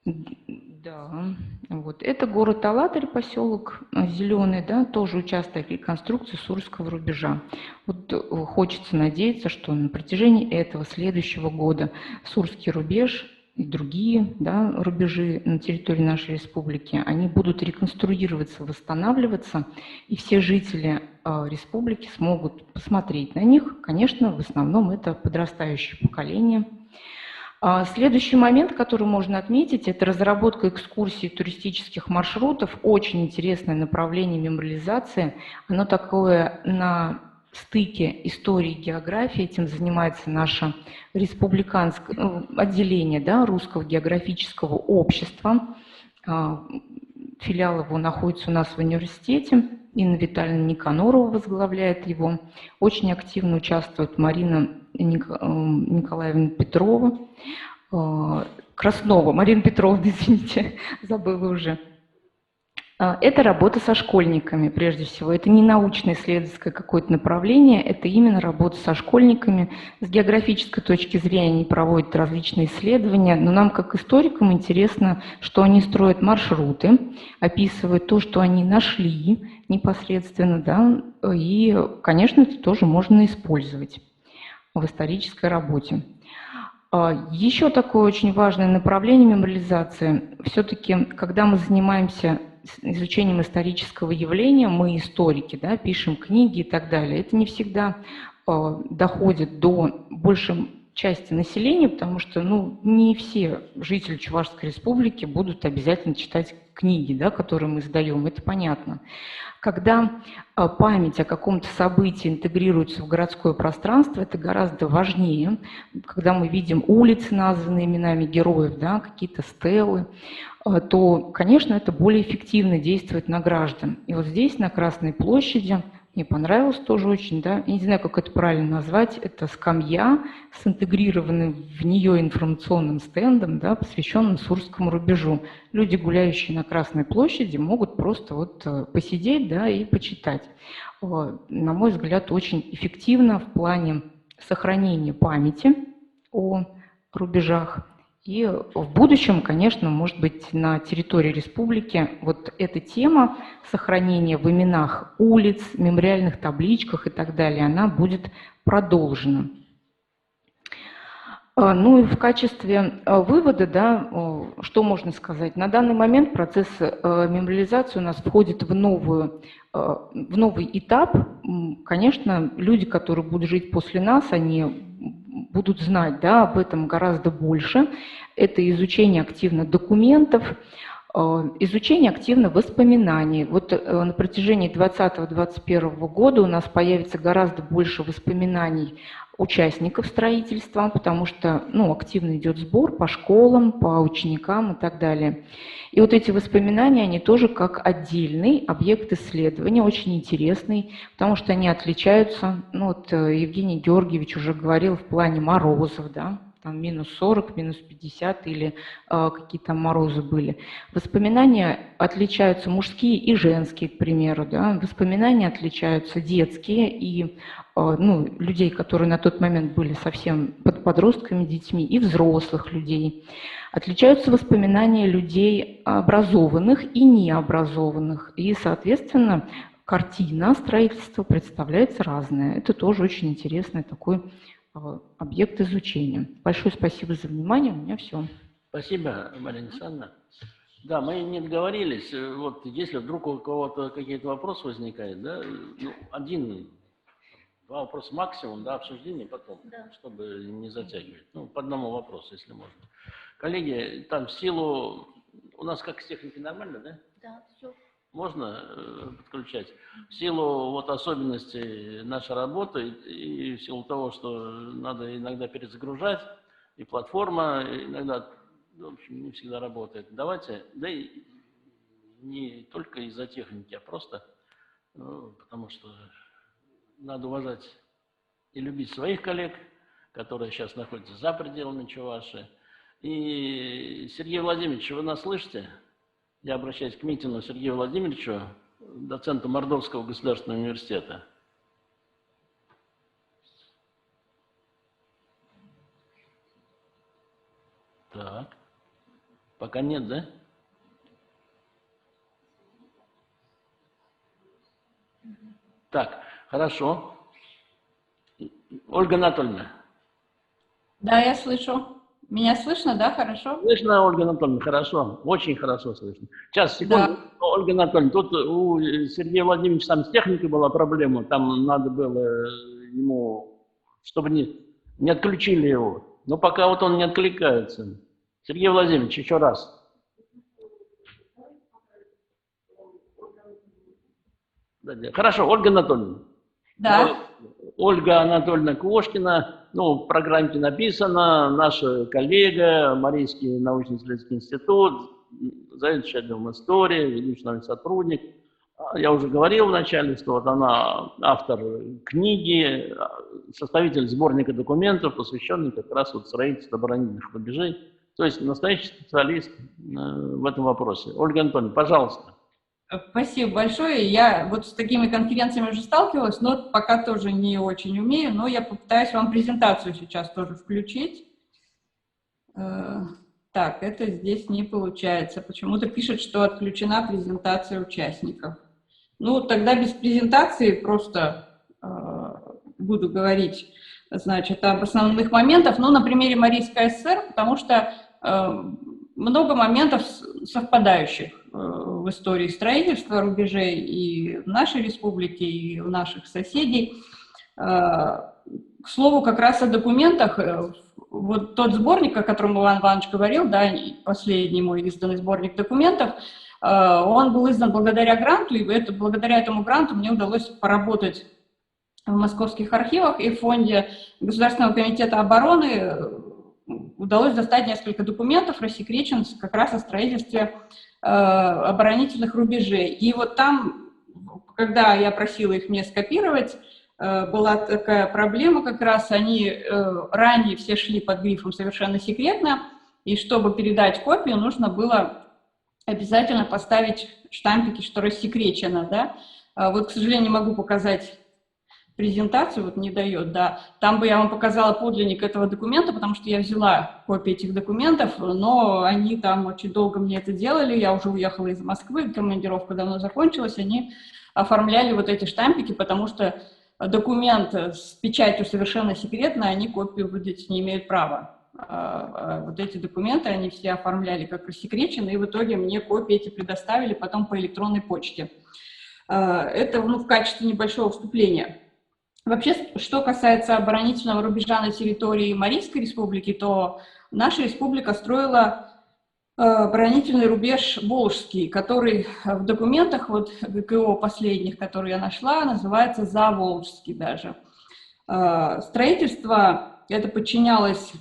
Да, вот. Это город Алатырь, поселок Зеленый, да, тоже участок реконструкции Сурского рубежа. Вот хочется надеяться, что на протяжении этого следующего года Сурский рубеж и другие, да, рубежи на территории нашей республики, они будут реконструироваться, восстанавливаться, и все жители республики смогут посмотреть на них. Конечно, в основном это подрастающее поколение. Следующий момент, который можно отметить, это разработка экскурсий туристических маршрутов. Очень интересное направление мемориализации. Оно такое на стыке истории и географии. Этим занимается наше республиканское отделение, да, Русского географического общества. Филиал его находится у нас в университете. Инна Витальевна Никанорова возглавляет его. Очень активно участвует Марина Николаевна Петрова. Краснова, Марина Петровна, извините, забыла уже. Это работа со школьниками, прежде всего. Это не научно-исследовательское какое-то направление, это именно работа со школьниками. С географической точки зрения они проводят различные исследования, но нам, как историкам, интересно, что они строят маршруты, описывают то, что они нашли непосредственно, да, и, конечно, это тоже можно использовать в исторической работе. Еще такое очень важное направление мемориализации. Все-таки, когда мы занимаемся изучением исторического явления, мы историки, да, пишем книги и так далее, это не всегда доходит до большей части населения, потому что, ну, не все жители Чувашской республики будут обязательно читать книги, да, которые мы издаем, это понятно. Когда память о каком-то событии интегрируется в городское пространство, это гораздо важнее. Когда мы видим улицы, названные именами героев, да, какие-то стелы, то, конечно, это более эффективно действует на граждан. И вот здесь, на Красной площади, мне понравилось тоже очень, да, я не знаю, как это правильно назвать, это скамья с интегрированным в нее информационным стендом, да, посвященным Сурскому рубежу. Люди, гуляющие на Красной площади, могут просто вот посидеть, да, и почитать. На мой взгляд, очень эффективно в плане сохранения памяти о рубежах. И в будущем, конечно, может быть, на территории республики вот эта тема сохранения в именах улиц, мемориальных табличках и так далее, она будет продолжена. Ну и в качестве вывода, да, что можно сказать? На данный момент процесс мемориализации у нас входит в новый этап. Конечно, люди, которые будут жить после нас, они будут знать, да, об этом гораздо больше. Это изучение активно документов, изучение активно воспоминаний. Вот на протяжении 2020-2021 года у нас появится гораздо больше воспоминаний участников строительства, потому что активно идет сбор по школам, по ученикам и так далее. И вот эти воспоминания, они тоже как отдельный объект исследования, очень интересный, потому что они отличаются, Евгений Георгиевич уже говорил в плане морозов, да, там минус 40, минус 50 или какие там морозы были. Воспоминания отличаются мужские и женские, к примеру, да. Воспоминания отличаются детские и людей, которые на тот момент были совсем подростками, детьми, и взрослых людей. Отличаются воспоминания людей образованных и необразованных. И, соответственно, картина строительства представляется разная. Это тоже очень интересный такой объект изучения. Большое спасибо за внимание. У меня все. Спасибо, Марина Александровна. Да, мы не договорились. Вот если вдруг у кого-то какие-то вопросы возникают, да, два вопроса максимум, да, обсуждение потом, чтобы не затягивать. По одному вопросу, если можно. Коллеги, там в силу... У нас как с техникой нормально, да? Да, все. Можно подключать. В силу особенностей нашей работы и в силу того, что надо иногда перезагружать, и платформа иногда, в общем, не всегда работает. Давайте, да и не только из-за техники, а просто потому что надо уважать и любить своих коллег, которые сейчас находятся за пределами Чувашии. И, Сергей Владимирович, вы нас слышите? Я обращаюсь к Митину Сергею Владимировичу, доценту Мордовского государственного университета. Так. Пока нет, да? Так, хорошо. Ольга Анатольевна. Да, я слышу. Меня слышно, да, хорошо? Слышно, Ольга Анатольевна, хорошо, очень хорошо слышно. Сейчас, секунду, Да. Ольга Анатольевна, тут у Сергея Владимировича там с техникой была проблема, там надо было ему, чтобы не отключили его. Но пока вот он не откликается. Сергей Владимирович, еще раз. Хорошо, Ольга Анатольевна. Да. Ольга Анатольевна Квошкина, в программке написано, наша коллега, Марийский научно-исследовательский институт, заведующий отделом истории, ведущий научный сотрудник. Я уже говорил вначале, что вот она автор книги, составитель сборника документов, посвященных как раз строительству оборонительных рубежей. То есть настоящий специалист в этом вопросе. Ольга Анатольевна, пожалуйста. Спасибо большое. Я вот с такими конференциями уже сталкивалась, но пока тоже не очень умею, но я попытаюсь вам презентацию сейчас тоже включить. Так, это здесь не получается. Почему-то пишет, что отключена презентация участников. Тогда без презентации просто буду говорить, значит, об основных моментах, на примере Марийской ССР, потому что много моментов совпадающих в истории строительства рубежей и в нашей республике, и у наших соседей. К слову, как раз о документах, вот тот сборник, о котором Иван Иванович говорил, да, последний мой изданный сборник документов, он был издан благодаря гранту, и благодаря этому гранту мне удалось поработать в московских архивах, и в фонде Государственного комитета обороны удалось достать несколько документов, рассекреченных как раз о строительстве оборонительных рубежей. И вот там, когда я просила их мне скопировать, была такая проблема как раз, они ранее все шли под грифом «совершенно секретно», и чтобы передать копию, нужно было обязательно поставить штампики, что рассекречено, да. Вот, к сожалению, не могу показать презентацию, вот не дает, да. Там бы я вам показала подлинник этого документа, потому что я взяла копии этих документов, но они там очень долго мне это делали, я уже уехала из Москвы, командировка давно закончилась, они оформляли вот эти штампики, потому что документ с печатью совершенно секретно, они копию выдать не имеют права. вот эти документы, они все оформляли как рассекреченные, и в итоге мне копии эти предоставили потом по электронной почте. Это в качестве небольшого вступления. Вообще, что касается оборонительного рубежа на территории Марийской республики, то наша республика строила оборонительный рубеж Волжский, который в документах вот ГКО последних, которые я нашла, называется Заволжский даже. Строительство это подчинялось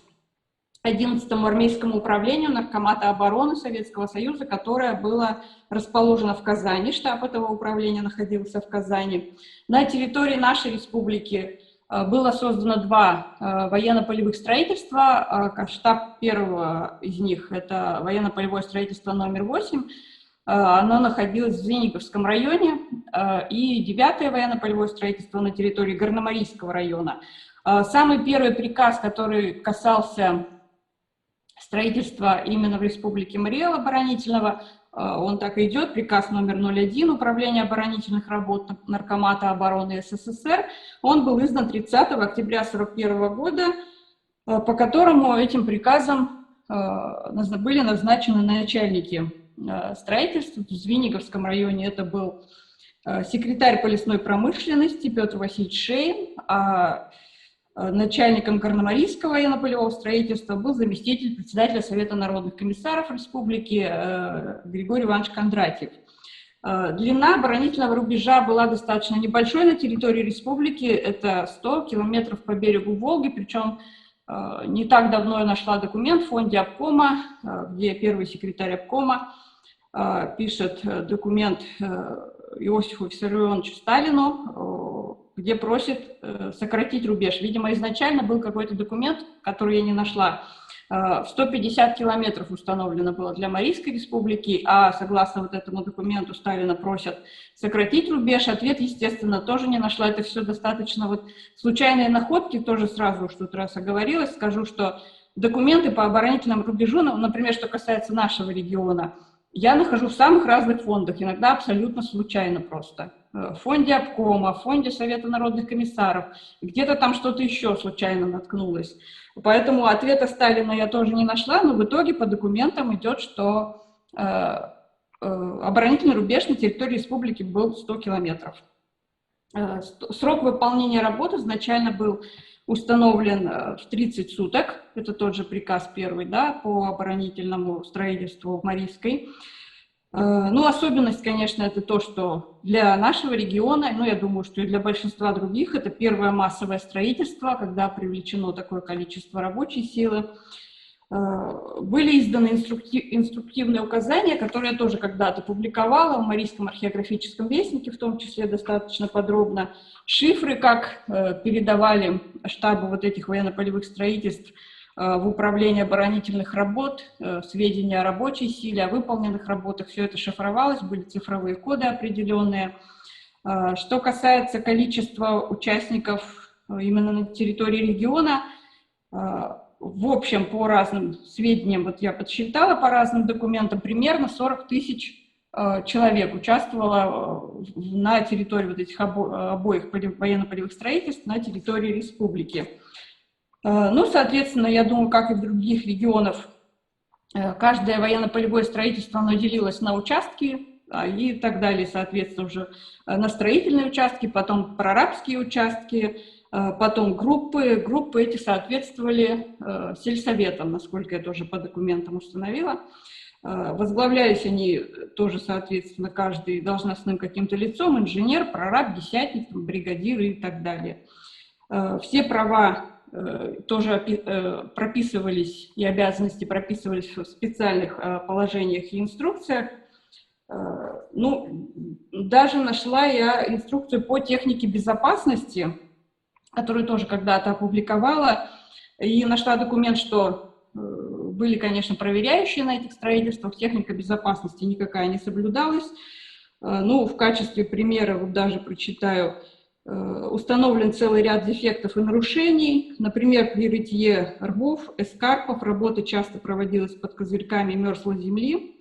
11-му армейскому управлению Наркомата обороны Советского Союза, которое было расположено в Казани, штаб этого управления находился в Казани. На территории нашей республики было создано 2 военно-полевых строительства. Штаб первого из них – это военно-полевое строительство номер 8. Оно находилось в Звениговском районе. И 9-е военно-полевое строительство на территории Горномарийского района. Самый первый приказ, который касался строительства именно в Республике Мариэл оборонительного, он так и идет, приказ номер 01 Управления оборонительных работ Наркомата обороны СССР. Он был издан 30 октября 1941 года, по которому этим приказом были назначены начальники строительства. В Звениговском районе это был секретарь по лесной промышленности Петр Васильевич Шейн, а начальником Горномарийского военно-полевого строительства был заместитель председателя Совета народных комиссаров республики Григорий Иванович Кондратьев. Длина оборонительного рубежа была достаточно небольшой на территории республики, это 100 километров по берегу Волги, причем не так давно я нашла документ в фонде обкома, где первый секретарь обкома пишет документ Иосифу Виссарионовичу Сталину, где просит сократить рубеж. Видимо, изначально был какой-то документ, который я не нашла. 150 километров установлено было для Марийской республики, а согласно вот этому документу Сталина просят сократить рубеж. Ответ, естественно, тоже не нашла. Это все достаточно вот случайные находки, тоже сразу уж тут раз оговорилась. Скажу, что документы по оборонительному рубежу, например, что касается нашего региона, я нахожу в самых разных фондах, иногда абсолютно случайно просто. В фонде обкома, в фонде Совета народных комиссаров, где-то там что-то еще случайно наткнулась. Поэтому ответа Сталина я тоже не нашла, но в итоге по документам идет, что оборонительный рубеж на территории республики был 100 километров. Срок выполнения работы изначально был установлен в 30 суток, это тот же приказ первый, да, по оборонительному строительству в Марийской. Ну, особенность, конечно, это то, что для нашего региона, ну, я думаю, что и для большинства других, это первое массовое строительство, когда привлечено такое количество рабочей силы. Были изданы инструктивные указания, которые я тоже когда-то публиковала в Марийском археографическом вестнике, в том числе достаточно подробно. Шифры, как передавали штабу вот этих военно-полевых строительств в управление оборонительных работ, сведения о рабочей силе, о выполненных работах, все это шифровалось, были цифровые коды определенные. Что касается количества участников именно на территории региона, в общем, по разным сведениям, вот я подсчитала по разным документам, примерно 40 тысяч человек участвовало на территории вот этих обоих военно-полевых строительств на территории республики. Ну, соответственно, я думаю, как и в других регионах, каждое военно-полевое строительство, оно делилось на участки и так далее, соответственно, уже на строительные участки, потом прорабские участки, потом группы. Группы эти соответствовали сельсоветам, насколько я тоже по документам установила. Возглавлялись они тоже, соответственно, каждый должностным каким-то лицом, инженер, прораб, десятник, бригадир и так далее. Все права тоже прописывались и обязанности прописывались в специальных положениях и инструкциях. Ну, даже нашла я инструкцию по технике безопасности, которую тоже когда-то опубликовала, и нашла документ, что были, конечно, проверяющие на этих строительствах, техника безопасности никакая не соблюдалась. Ну, в качестве примера, вот даже прочитаю, установлен целый ряд дефектов и нарушений. Например, при рытье рвов, эскарпов работа часто проводилась под козырьками мерзлой земли.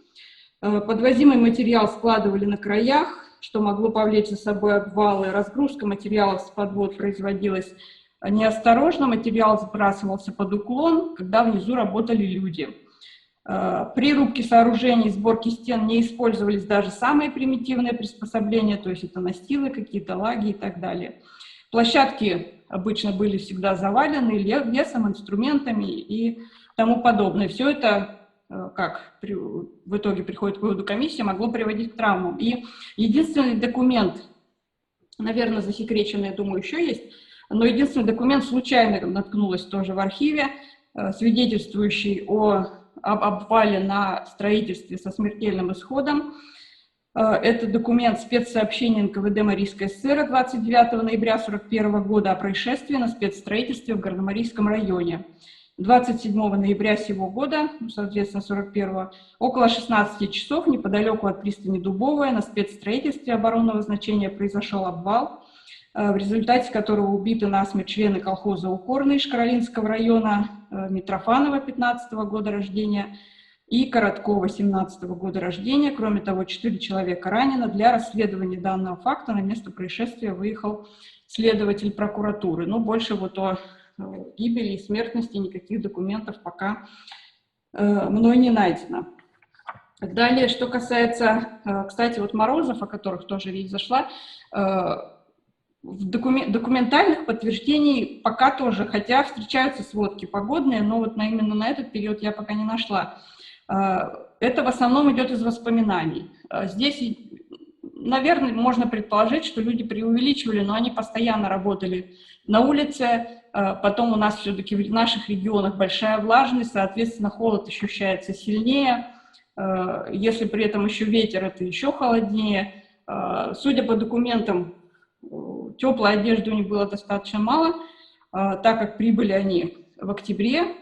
Подвозимый материал складывали на краях, что могло повлечь за собой обвалы. Разгрузка материалов с подвод производилась неосторожно, материал сбрасывался под уклон, когда внизу работали люди. При рубке сооружений и сборке стен не использовались даже самые примитивные приспособления, то есть это настилы, какие-то лаги и так далее. Площадки обычно были всегда завалены лесом, инструментами и тому подобное. Все это, как в итоге приходит к выводу комиссии, могло приводить к травмам. И единственный документ, наверное, засекреченный, я думаю, еще есть, но единственный документ случайно наткнулась тоже в архиве, свидетельствующий об обвале на строительстве со смертельным исходом. Это документ спецсообщения НКВД Марийской ССР 29 ноября 1941 года о происшествии на спецстроительстве в Горномарийском районе. 27 ноября сего года, соответственно, 41-го, около 16 часов неподалеку от пристани Дубовая на спецстроительстве оборонного значения произошел обвал, в результате которого убиты насмерть члены колхоза «Укорный» Шкаралинского района, Митрофанова 15 года рождения и Короткова 17 года рождения. Кроме того, 4 человека ранено. Для расследования данного факта на место происшествия выехал следователь прокуратуры. Но больше вот о гибели и смертности никаких документов пока мной не найдено. Далее, что касается, кстати, вот морозов, о которых тоже речь зашла, документальных подтверждений пока тоже, хотя встречаются сводки погодные, но вот именно на этот период я пока не нашла. Это в основном идет из воспоминаний. Здесь, наверное, можно предположить, что люди преувеличивали, но они постоянно работали на улице. Потом у нас все-таки в наших регионах большая влажность, соответственно, холод ощущается сильнее. Если при этом еще ветер, это еще холоднее. Судя по документам, теплой одежды у них было достаточно мало, так как прибыли они в октябре.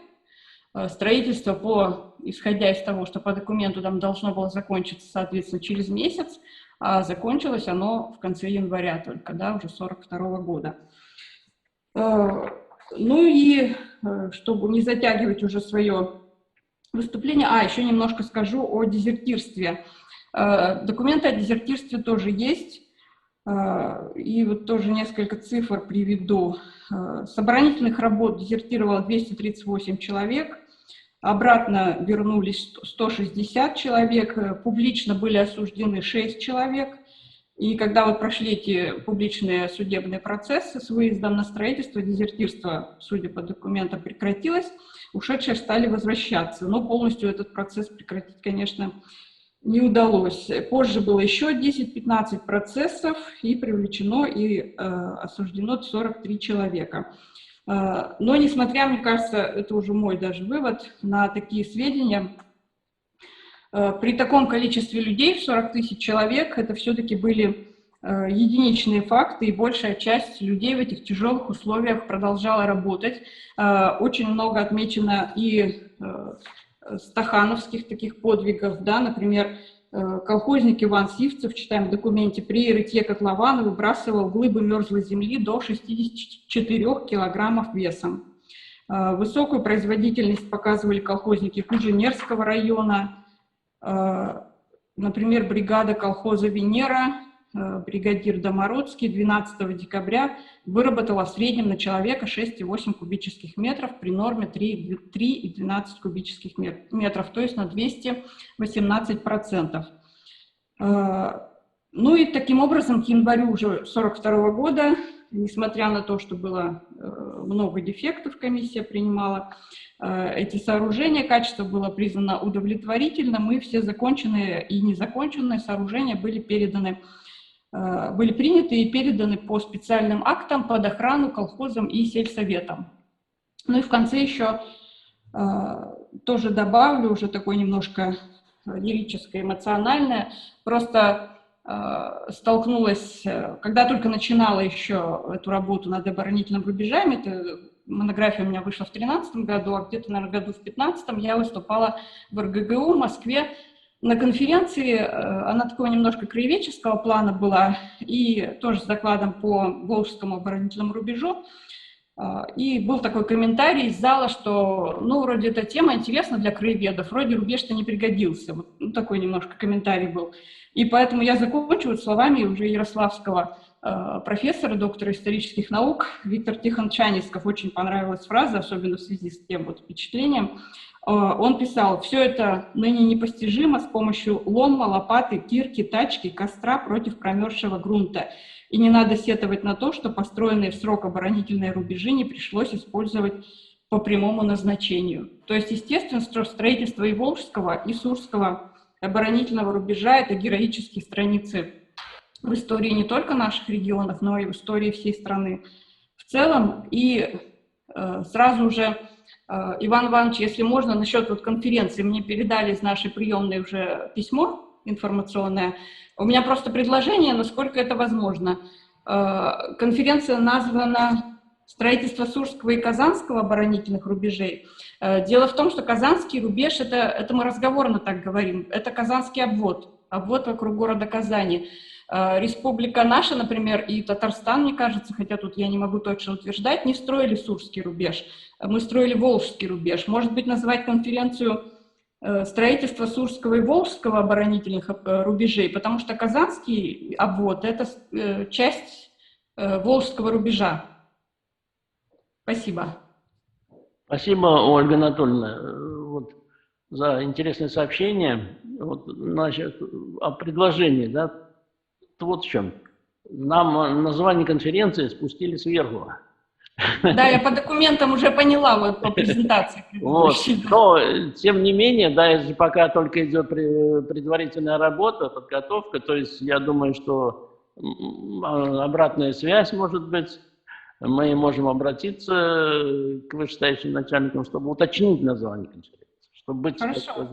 Строительство, исходя из того, что по документу там должно было закончиться, соответственно, через месяц, а закончилось оно в конце января только, да, уже 1942 года. Ну и, чтобы не затягивать уже свое выступление, еще немножко скажу о дезертирстве. Документы о дезертирстве тоже есть. И вот тоже несколько цифр приведу. С оборонительных работ дезертировало 238 человек, обратно вернулись 160 человек, публично были осуждены 6 человек. И когда вот прошли эти публичные судебные процессы с выездом на строительство, дезертирство, судя по документам, прекратилось, ушедшие стали возвращаться. Но полностью этот процесс прекратить, конечно, не удалось. Позже было еще 10-15 процессов, и привлечено и осуждено 43 человека. Но несмотря, мне кажется, это уже мой даже вывод, на такие сведения, при таком количестве людей, в 40 тысяч человек, это все-таки были единичные факты, и большая часть людей в этих тяжелых условиях продолжала работать. Очень много отмечено и стахановских таких подвигов, да, например, колхозник Иван Сивцев, читаем в документе, при рытье котлована выбрасывал глыбы мерзлой земли до 64 килограммов весом. Высокую производительность показывали колхозники Куженерского района, например, бригада колхоза «Венера», бригадир Домородский 12 декабря выработала в среднем на человека 6,8 кубических метров при норме 3,12 кубических метров, то есть на 218%. Ну и таким образом к январю уже 1942 года, несмотря на то, что было много дефектов, комиссия принимала эти сооружения, качество было признано удовлетворительным, и все законченные и незаконченные сооружения были приняты и переданы по специальным актам под охрану колхозам и сельсоветам. Ну и в конце еще тоже добавлю, уже такое немножко лирическое, эмоциональное, просто столкнулась, когда только начинала еще эту работу над оборонительными рубежами, это монография у меня вышла в 2013 году, а где-то, наверное, году в 2015 я выступала в РГГУ в Москве на конференции. Она такого немножко краеведческого плана была, и тоже с докладом по Волжскому оборонительному рубежу. И был такой комментарий из зала, что, ну, вроде эта тема интересна для краеведов, вроде рубеж-то не пригодился. Вот такой немножко комментарий был. И поэтому я закончу вот словами уже ярославского профессора, доктора исторических наук Виктора Тихоновича Анисков. Очень понравилась фраза, особенно в связи с тем вот впечатлением. Он писал: «Все это ныне непостижимо с помощью лома, лопаты, кирки, тачки, костра против промерзшего грунта. И не надо сетовать на то, что построенные в срок оборонительные рубежи не пришлось использовать по прямому назначению». То есть, естественно, строительство и Волжского, и Сурского оборонительного рубежа – это героические страницы в истории не только наших регионов, но и в истории всей страны в целом. И сразу уже, Иван Иванович, если можно, насчет вот конференции, мне передали из нашей приемной уже письмо информационное. У меня просто предложение, насколько это возможно. Конференция названа «Строительство Сурского и Казанского оборонительных рубежей». Дело в том, что Казанский рубеж, это мы разговорно так говорим, это Казанский обвод вокруг города Казани. Республика наша, например, и Татарстан, мне кажется, хотя тут я не могу точно утверждать, не строили Сурский рубеж, мы строили Волжский рубеж. Может быть, называть конференцию «Строительство Сурского и Волжского оборонительных рубежей», потому что Казанский обвод – это часть Волжского рубежа. Спасибо. Спасибо, Ольга Анатольевна, вот, за интересное сообщение. Вот, значит, о предложении, да, вот в чем. Нам название конференции спустили сверху. Да, я по документам уже поняла, вот по презентации. Вот. Но, тем не менее, да, если пока только идет предварительная работа, подготовка, то есть я думаю, что обратная связь может быть, мы можем обратиться к вышестоящим начальникам, чтобы уточнить название конференции, чтобы быть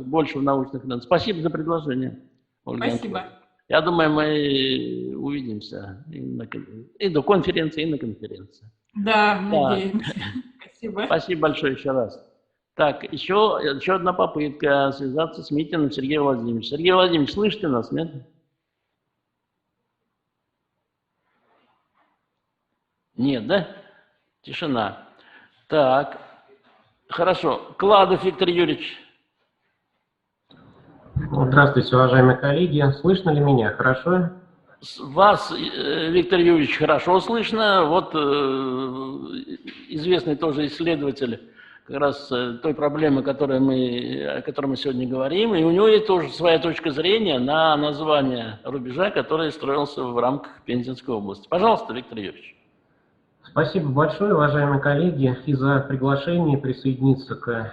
больше в научных данных. Спасибо за предложение, Ольга. Спасибо. Я думаю, мы увидимся и до конференции, и на конференции. Да, надеемся. Спасибо. Спасибо большое еще раз. Так, еще одна попытка связаться с Митиным Сергеем Владимировичем. Сергей Владимирович, слышите нас, нет? Нет, да? Тишина. Так, хорошо. Кладов Виктор Юрьевич. Здравствуйте, уважаемые коллеги. Слышно ли меня? Хорошо? Вас, Виктор Юрьевич, хорошо слышно. Вот известный тоже исследователь как раз той проблемы, о которой мы сегодня говорим, и у него есть тоже своя точка зрения на название рубежа, который строился в рамках Пензенской области. Пожалуйста, Виктор Юрьевич. Спасибо большое, уважаемые коллеги, и за приглашение присоединиться к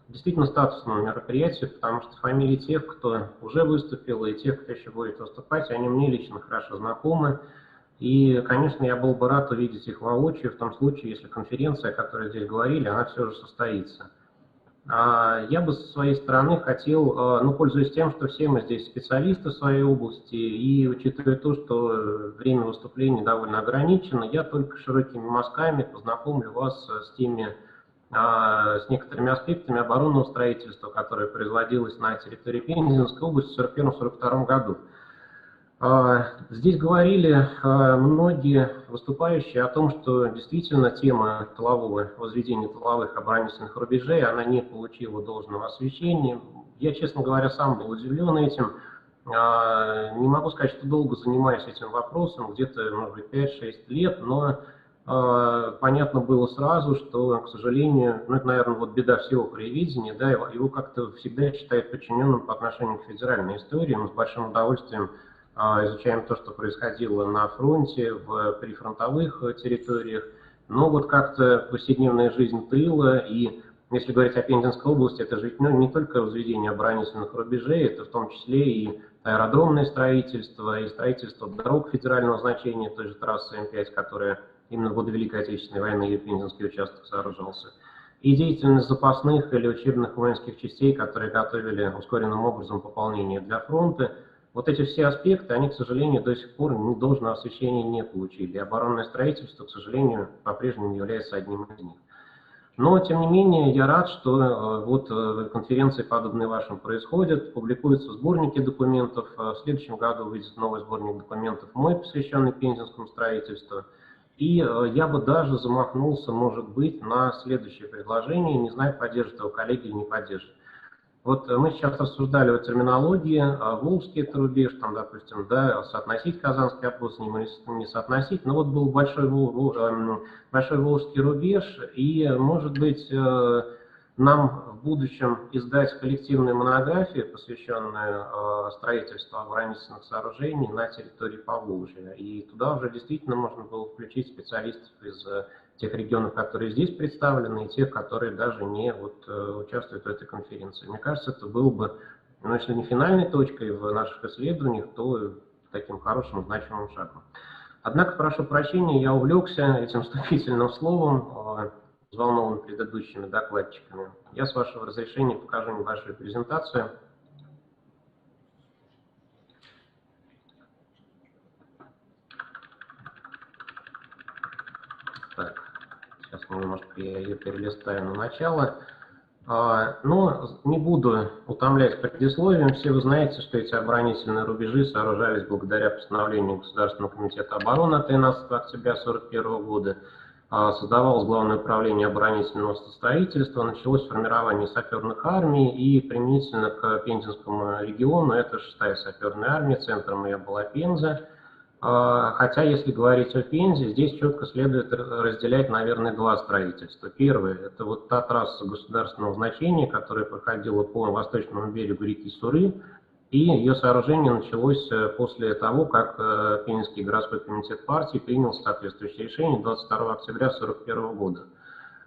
действительно статусному мероприятию, потому что фамилии тех, кто уже выступил, и тех, кто еще будет выступать, они мне лично хорошо знакомы. И, конечно, я был бы рад увидеть их воочию, в том случае, если конференция, о которой здесь говорили, она все же состоится. Я бы со своей стороны хотел, пользуясь тем, что все мы здесь специалисты в своей области, и учитывая то, что время выступления довольно ограничено, я только широкими мазками познакомлю вас с некоторыми аспектами оборонного строительства, которое производилось на территории Пензенской области в 1941-1942 году. Здесь говорили многие выступающие о том, что действительно тема возведения тыловых оборонительных рубежей, она не получила должного освещения. Я, честно говоря, сам был удивлен этим. Не могу сказать, что долго занимаюсь этим вопросом, где-то, может быть, 5-6 лет, но понятно было сразу, что, к сожалению, это, наверное, вот беда всего краеведения, да, его как-то всегда считают подчиненным по отношению к федеральной истории. Мы с большим удовольствием изучаем то, что происходило на фронте, в прифронтовых территориях, но вот как-то повседневная жизнь тыла, и если говорить о Пензенской области, это же не только возведение оборонительных рубежей, это в том числе и аэродромное строительство, и строительство дорог федерального значения, той же трассы М5, которая именно в годы Великой Отечественной войны ее Пензенский участок сооружался, и деятельность запасных или учебных воинских частей, которые готовили ускоренным образом пополнение для фронта. Вот эти все аспекты, они, к сожалению, до сих пор должного освещения не получили. И оборонное строительство, к сожалению, по-прежнему является одним из них. Но, тем не менее, я рад, что вот конференции, подобные вашим, происходят, публикуются сборники документов. В следующем году выйдет новый сборник документов мой, посвященный пензенскому строительству. И я бы даже замахнулся, может быть, на следующее предложение. Не знаю, поддержит его коллеги или не поддержит. Вот мы сейчас рассуждали о терминологии, Волжский это рубеж, там, допустим, да, соотносить Казанский обоз с ним или не соотносить, но вот был большой Волжский рубеж, и, может быть, нам в будущем издать коллективную монографию, посвященную строительству оборонительных сооружений на территории Поволжья. И туда уже действительно можно было включить специалистов из тех регионов, которые здесь представлены, и тех, которые даже не участвуют в этой конференции. Мне кажется, это было бы, ну, если не финальной точкой в наших исследованиях, то таким хорошим, значимым шагом. Однако, прошу прощения, я увлекся этим вступительным словом, взволнован предыдущими докладчиками. Я, с вашего разрешения, покажу небольшую презентацию. Так, сейчас немножко я ее перелистаю на начало. Но не буду утомлять предисловием. Все вы знаете, что эти оборонительные рубежи сооружались благодаря постановлению Государственного комитета обороны от 13 октября 1941 года. Создавалось Главное управление оборонительного строительства, началось формирование саперных армий, и применительно к Пензенскому региону это 6-я саперная армия, центром ее была Пенза. Хотя, если говорить о Пензе, здесь четко следует разделять, наверное, два строительства. Первое – это вот та трасса государственного значения, которая проходила по восточному берегу реки Суры, и ее сооружение началось после того, как Пензенский городской комитет партии принял соответствующее решение 22 октября 1941 года.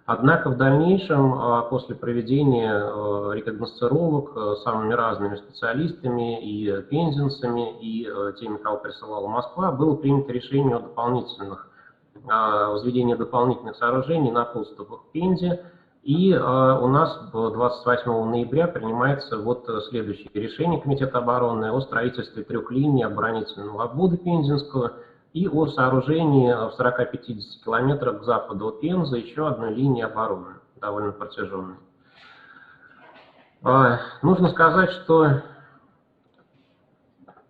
Однако в дальнейшем, после проведения рекогносцировок самыми разными специалистами и пензенцами, и теми, кого присылала Москва, было принято решение о возведении дополнительных сооружений на подступах к Пензе. И у нас 28 ноября принимается вот следующее решение Комитета обороны о строительстве 3 линий оборонительного обвода Пензенского и о сооружении в 40-50 километрах к западу от Пензы еще одной линии обороны, довольно протяженной. Нужно сказать, что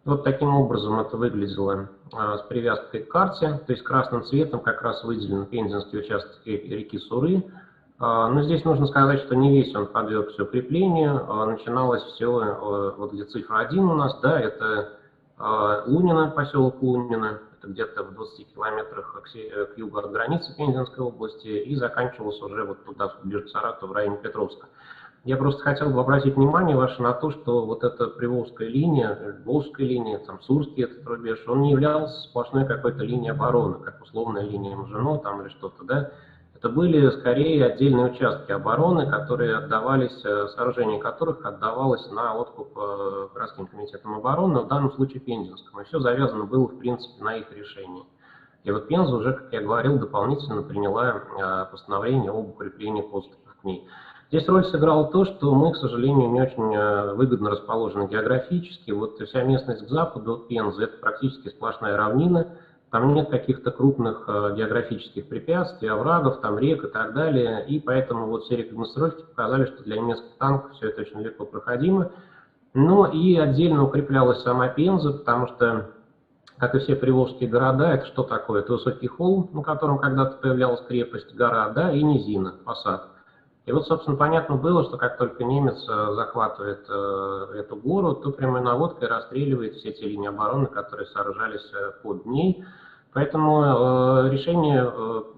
вот таким образом это выглядело с привязкой к карте, то есть красным цветом как раз выделен Пензенский участок реки Суры. Но здесь нужно сказать, что не весь он подвергся укреплению. Начиналось все, вот где цифра 1 у нас, да, это Лунино, поселок Лунино, это где-то в 20 километрах к югу от границы Пензенской области, и заканчивался уже вот туда, ближе к Саратову, в районе Петровска. Я просто хотел бы обратить внимание ваше на то, что вот эта Приволжская линия, Волжская линия, там Сурский этот рубеж, он не являлся сплошной какой-то линией обороны, как условная линия Мажино там или что-то, да. Это были скорее отдельные участки обороны, которые отдавались, сооружение которых отдавалось на откуп городским комитетом обороны, в данном случае Пензенскому. И все завязано было, в принципе, на их решении. И вот Пенза уже, как я говорил, дополнительно приняла постановление об укреплении подступов к ней. Здесь роль сыграло то, что мы, к сожалению, не очень выгодно расположены географически. Вот вся местность к западу от Пензы – это практически сплошная равнина. Там нет каких-то крупных географических препятствий, оврагов, там рек и так далее. И поэтому вот все рекогносцировки показали, что для немецких танков все это очень легко проходимо. Но и отдельно укреплялась сама Пенза, потому что, как и все приволжские города, это что такое? Это высокий холм, на котором когда-то появлялась крепость, гора, да, и низина, посад. И вот, собственно, понятно было, что как только немец захватывает эту гору, то прямой наводкой расстреливает все те линии обороны, которые сооружались под ней. Поэтому решение,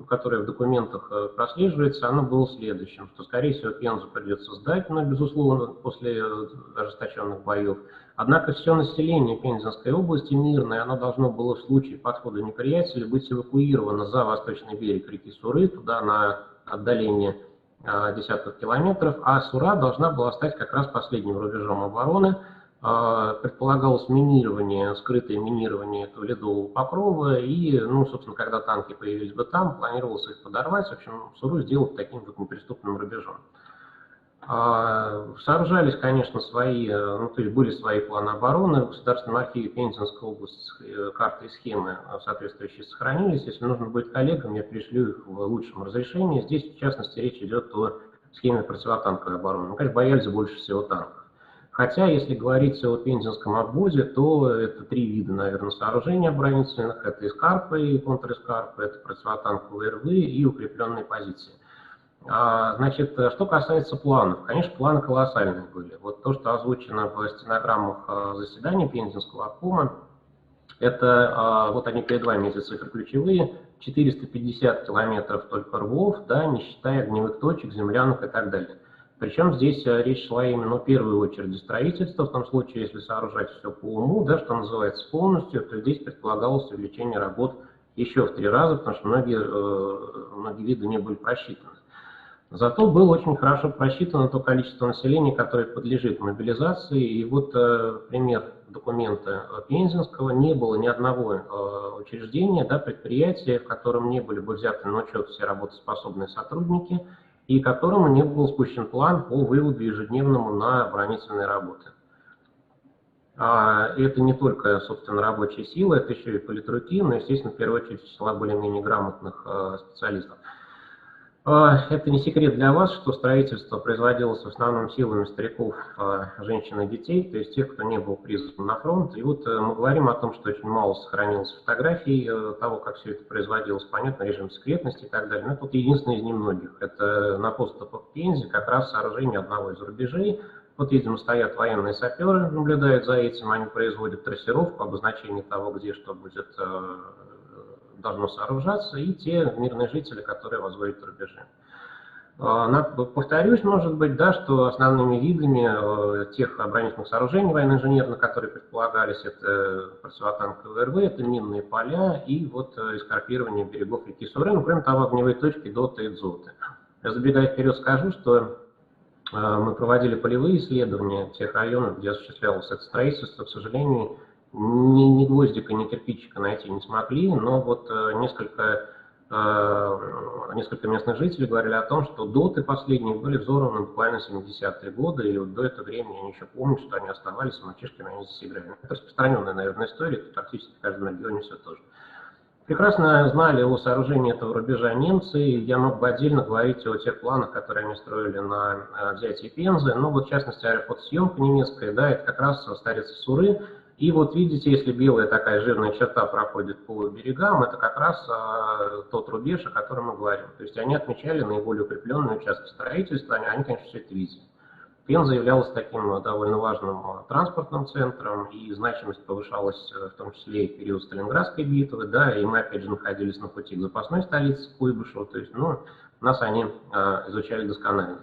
которое в документах прослеживается, оно было следующим, что, скорее всего, Пензу придется сдать, но, безусловно, после ожесточенных боев. Однако все население Пензенской области мирное, оно должно было в случае подхода неприятеля быть эвакуировано за восточный берег реки Суры, туда на отдаление десятков километров, а Сура должна была стать как раз последним рубежом обороны. Предполагалось минирование, скрытое минирование этого ледового покрова, и, ну, собственно, когда танки появились бы там, планировалось их подорвать, в общем, Суру сделать таким вот неприступным рубежом. Сооружались, конечно, свои, ну, то есть были свои планы обороны. В Государственном архиве Пензенской области карты и схемы соответствующие сохранились. Если нужно будет коллегам, я пришлю их в лучшем разрешении. Здесь, в частности, речь идет о схеме противотанковой обороны. Ну, конечно, боялись больше всего танков. Хотя, если говорить о Пензенском обвозе, то это 3 вида, наверное, сооружений оборонительных. Это эскарпы и контрэскарпы, это противотанковые рвы и укрепленные позиции. Значит, что касается планов, конечно, планы колоссальные были. Вот то, что озвучено в стенограммах заседания Пензенского обкома, это, вот они перед вами, эти цифры ключевые, 450 километров только рвов, да, не считая огневых точек, землянок и так далее. Причем здесь речь шла именно в первую очередь о строительстве, в том случае, если сооружать все по уму, да, что называется, полностью, то здесь предполагалось увеличение работ еще в 3 раза, потому что многие виды не были просчитаны. Зато было очень хорошо просчитано то количество населения, которое подлежит мобилизации. И вот пример документа Пензенского: не было ни одного учреждения, да, предприятия, в котором не были бы взяты на учет все работоспособные сотрудники, и которому не был спущен план по выводу ежедневному на оборонительные работы. Это не только, собственно, рабочая сила, это еще и политруки, но, естественно, в первую очередь числа более-менее грамотных специалистов. Это не секрет для вас, что строительство производилось в основном силами стариков, женщин и детей, то есть тех, кто не был призван на фронт. И вот мы говорим о том, что очень мало сохранилось фотографий того, как все это производилось, понятно, режим секретности и так далее. Но это вот единственное из немногих. Это на подступах в Пензе как раз сооружение одного из рубежей. Вот, видимо, стоят военные саперы, наблюдают за этим, они производят трассировку, обозначение того, где что будет должно сооружаться, и те мирные жители, которые возводят рубежи. Повторюсь, может быть, да, что основными видами тех оборонительных сооружений военно-инженерных, которые предполагались, это противотанковые РВ, это минные поля и вот эскарпирование берегов реки Суры, ну, кроме того, огневые точки ДОТа и ДЗОТа. Я, забегая вперед, скажу, что мы проводили полевые исследования тех районов, где осуществлялось это строительство. К сожалению, ни гвоздика, ни кирпичика найти не смогли, но вот несколько местных жителей говорили о том, что доты последние были взорваны буквально в 70-е годы, и вот до этого времени они еще помнят, что они оставались, мальчишками они здесь играли. Это распространенная, наверное, история, это практически в каждом регионе все тоже. Прекрасно знали о сооружении этого рубежа немцы, я мог бы отдельно говорить о тех планах, которые они строили на взятие Пензы, но вот в частности аэрофотосъемка немецкая, да, это как раз старица Суры. И вот видите, если белая такая жирная черта проходит по берегам, это как раз тот рубеж, о котором мы говорим. То есть они отмечали наиболее укрепленные участки строительства, они, конечно, все это видели. Пенза являлась таким довольно важным транспортным центром, и значимость повышалась в том числе и в период Сталинградской битвы, да, и мы опять же находились на пути к запасной столице Куйбышева, то есть, ну, нас они изучали досконально.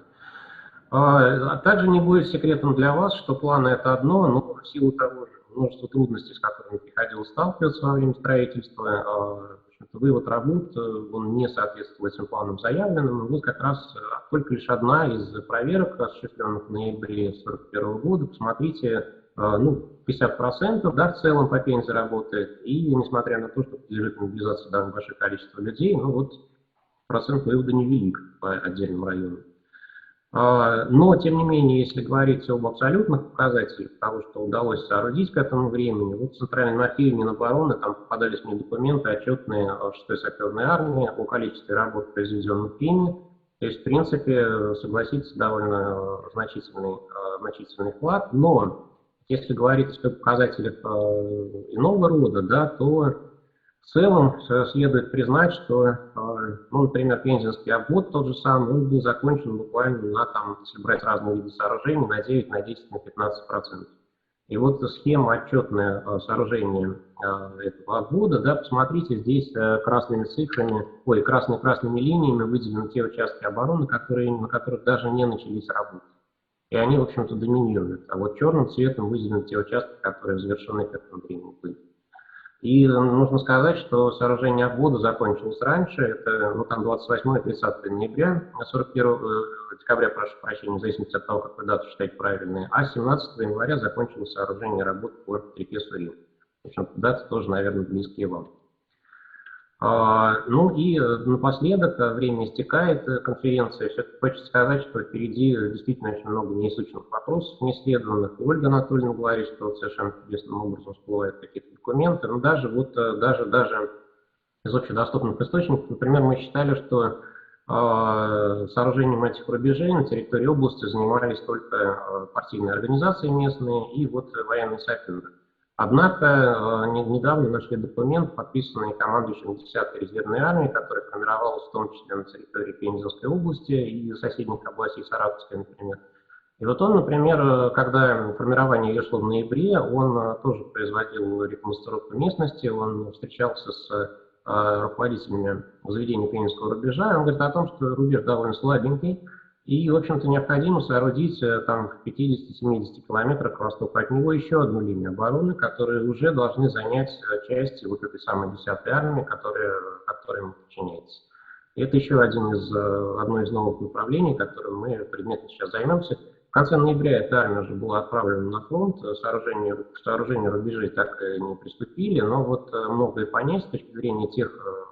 Также не будет секретом для вас, что планы это одно, но в силу того множества трудностей, с которыми приходилось сталкиваться во время строительства, вывод работ, он не соответствует этим планам заявленным. Вот как раз только лишь одна из проверок, осуществленных в ноябре 1941 года, посмотрите, ну, 50%, да, в целом по Пензе работает, и несмотря на то, что подлежит мобилизации довольно большое количество людей, ну вот процент вывода невелик по отдельным районам. Но, тем не менее, если говорить об абсолютных показателях того, что удалось соорудить к этому времени, вот в Центральном архиве Минобороны там попадались мне документы отчетные 6-й саперной армии о количестве работ, произведенных ими. То есть, в принципе, согласитесь, довольно значительный вклад. Но если говорить о показателях иного рода, да, то в целом следует признать, что, ну, например, Пензенский обвод тот же самый, он был закончен буквально на, там, если брать разные виды сооружений, на 9, на 10, на 15%. И вот схема отчетное сооружения этого обвода, да, посмотрите, здесь красными цифрами, красными линиями выделены те участки обороны, на которых даже не начались работы. И они, в общем-то, доминируют. А вот черным цветом выделены те участки, которые завершены к этому времени были. И нужно сказать, что сооружение обвода закончилось раньше, это, ну, там 28-30 ноября, 41 декабря, прошу прощения, в зависимости от того, как вы дату считаете правильной, а 17 января закончилось сооружение работ по реке Сури. В общем, даты тоже, наверное, близкие вам. Ну и напоследок, время истекает конференции, все-таки хочется сказать, что впереди действительно очень много неизученных вопросов, неисследованных. Ольга Анатольевна говорит, что совершенно чудесным образом всплывают какие-то документы, но даже из общедоступных источников, например, мы считали, что сооружением этих рубежей на территории области занимались только партийные организации местные и вот военные саперы. Однако недавно нашли документ, подписанный командующим 10-й резервной армией, который формировалась в том числе на территории Пензенской области и соседних областей, Саратовской, например. И вот он, например, когда формирование ее шло в ноябре, он тоже производил реконструкцию местности, он встречался с руководителями заведений Пензенского рубежа, и он говорит о том, что рубеж довольно слабенький, и, в общем-то, необходимо соорудить там в 50-70 километрах к востоку от него еще одну линию обороны, которые уже должны занять части вот этой самой 10-й армии, которая ему подчиняется. И это еще одно из новых направлений, которым мы предметно сейчас займемся. В конце ноября эта армия уже была отправлена на фронт, к сооружению рубежей так и не приступили, но вот многое понять с точки зрения тех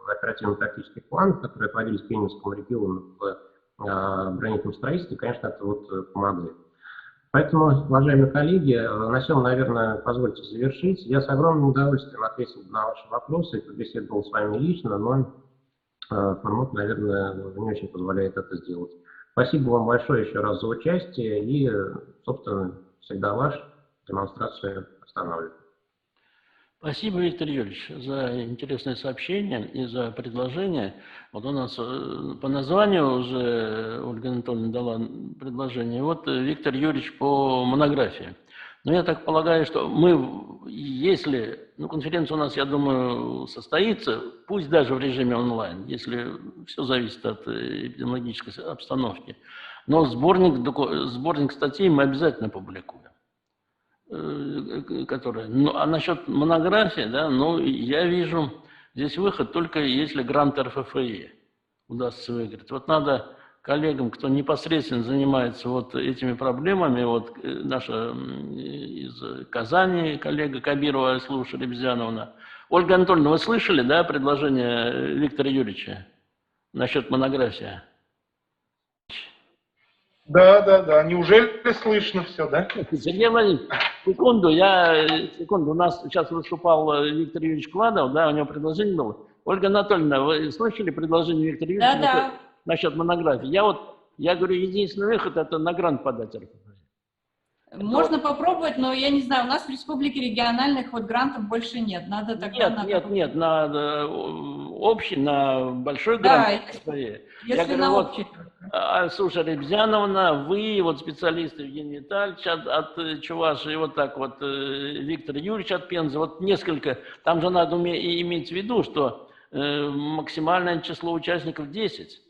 оперативно-тактических планов, которые отводились Пензенскому региону в оборонительном строительстве, конечно, это вот помогает. Поэтому, уважаемые коллеги, на этом, наверное, позвольте завершить. Я с огромным удовольствием ответил на ваши вопросы, побеседовал с вами лично, но формат, наверное, не очень позволяет это сделать. Спасибо вам большое еще раз за участие и, собственно, всегда ваш. Демонстрацию останавливаю. Спасибо, Виктор Юрьевич, за интересное сообщение и за предложение. Вот у нас по названию уже Ольга Анатольевна дала предложение. Вот Виктор Юрьевич по монографии. Но я так полагаю, что мы, если, конференция у нас, я думаю, состоится, пусть даже в режиме онлайн, если все зависит от эпидемиологической обстановки, но сборник статей мы обязательно публикуем. А насчет монографии, да, я вижу здесь выход только если грант РФФИ удастся выиграть. Вот надо коллегам, кто непосредственно занимается вот этими проблемами, вот наша из Казани коллега Кабирова Слуша Ребзяновна. Ольга Анатольевна, вы слышали, да, предложение Виктора Юрьевича насчет монографии? Да. Неужели слышно все, да? Сергей Владимирович, секунду. У нас сейчас выступал Виктор Юрьевич Кладов, да, у него предложение было. Ольга Анатольевна, вы слышали предложение Виктора Юрьевича? Да. Насчет монографии. Я говорю, единственный выход – это на грант подать РФФИ. Можно попробовать, но я не знаю, у нас в республике региональных вот грантов больше нет. Надо тогда... Нет, надо общий, на большой грант. Да, если на общий. Слушай, Ребзяновна, вы, вот специалисты Евгений Витальевич от Чувашии, вот так вот Виктор Юрьевич от Пензы, вот несколько, там же надо иметь в виду, что максимальное число участников 10.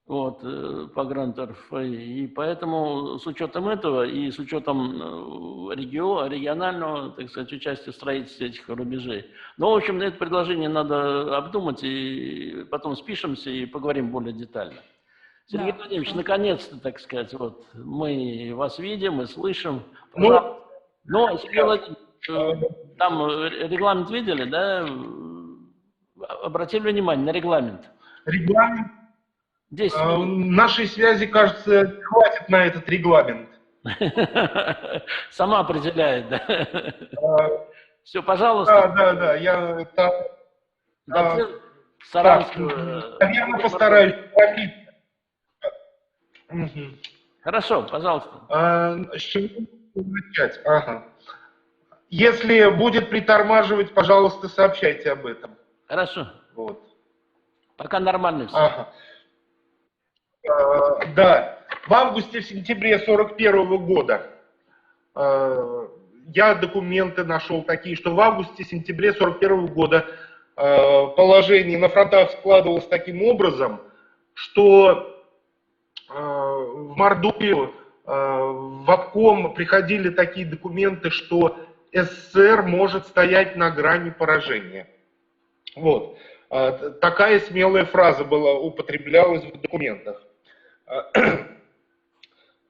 Вот, по гранту РФФИ. И поэтому с учетом этого и с учетом регионального, так сказать, участия в строительстве этих рубежей. В общем, это предложение надо обдумать, и потом спишемся и поговорим более детально. Сергей Владимирович, наконец-то, так сказать, вот мы вас видим и слышим. Но, Сергей Владимирович, там регламент видели, да? Обратили внимание на регламент? Регламент? Здесь... Нашей связи, кажется, хватит на этот регламент. Сама определяет, да? Все, пожалуйста. Да, я там... Саранского... Наверное, постараюсь пропить. Хорошо, пожалуйста. С чего начать? Ага. Если будет притормаживать, пожалуйста, сообщайте об этом. Хорошо. Вот. Пока нормально все. Ага. Да. В августе-сентябре 1941 года я документы нашел такие, что в августе-сентябре 1941 года положение на фронтах складывалось таким образом, что в Мордовию, в обком приходили такие документы, что СССР может стоять на грани поражения. Вот. Такая смелая фраза была, употреблялась в документах.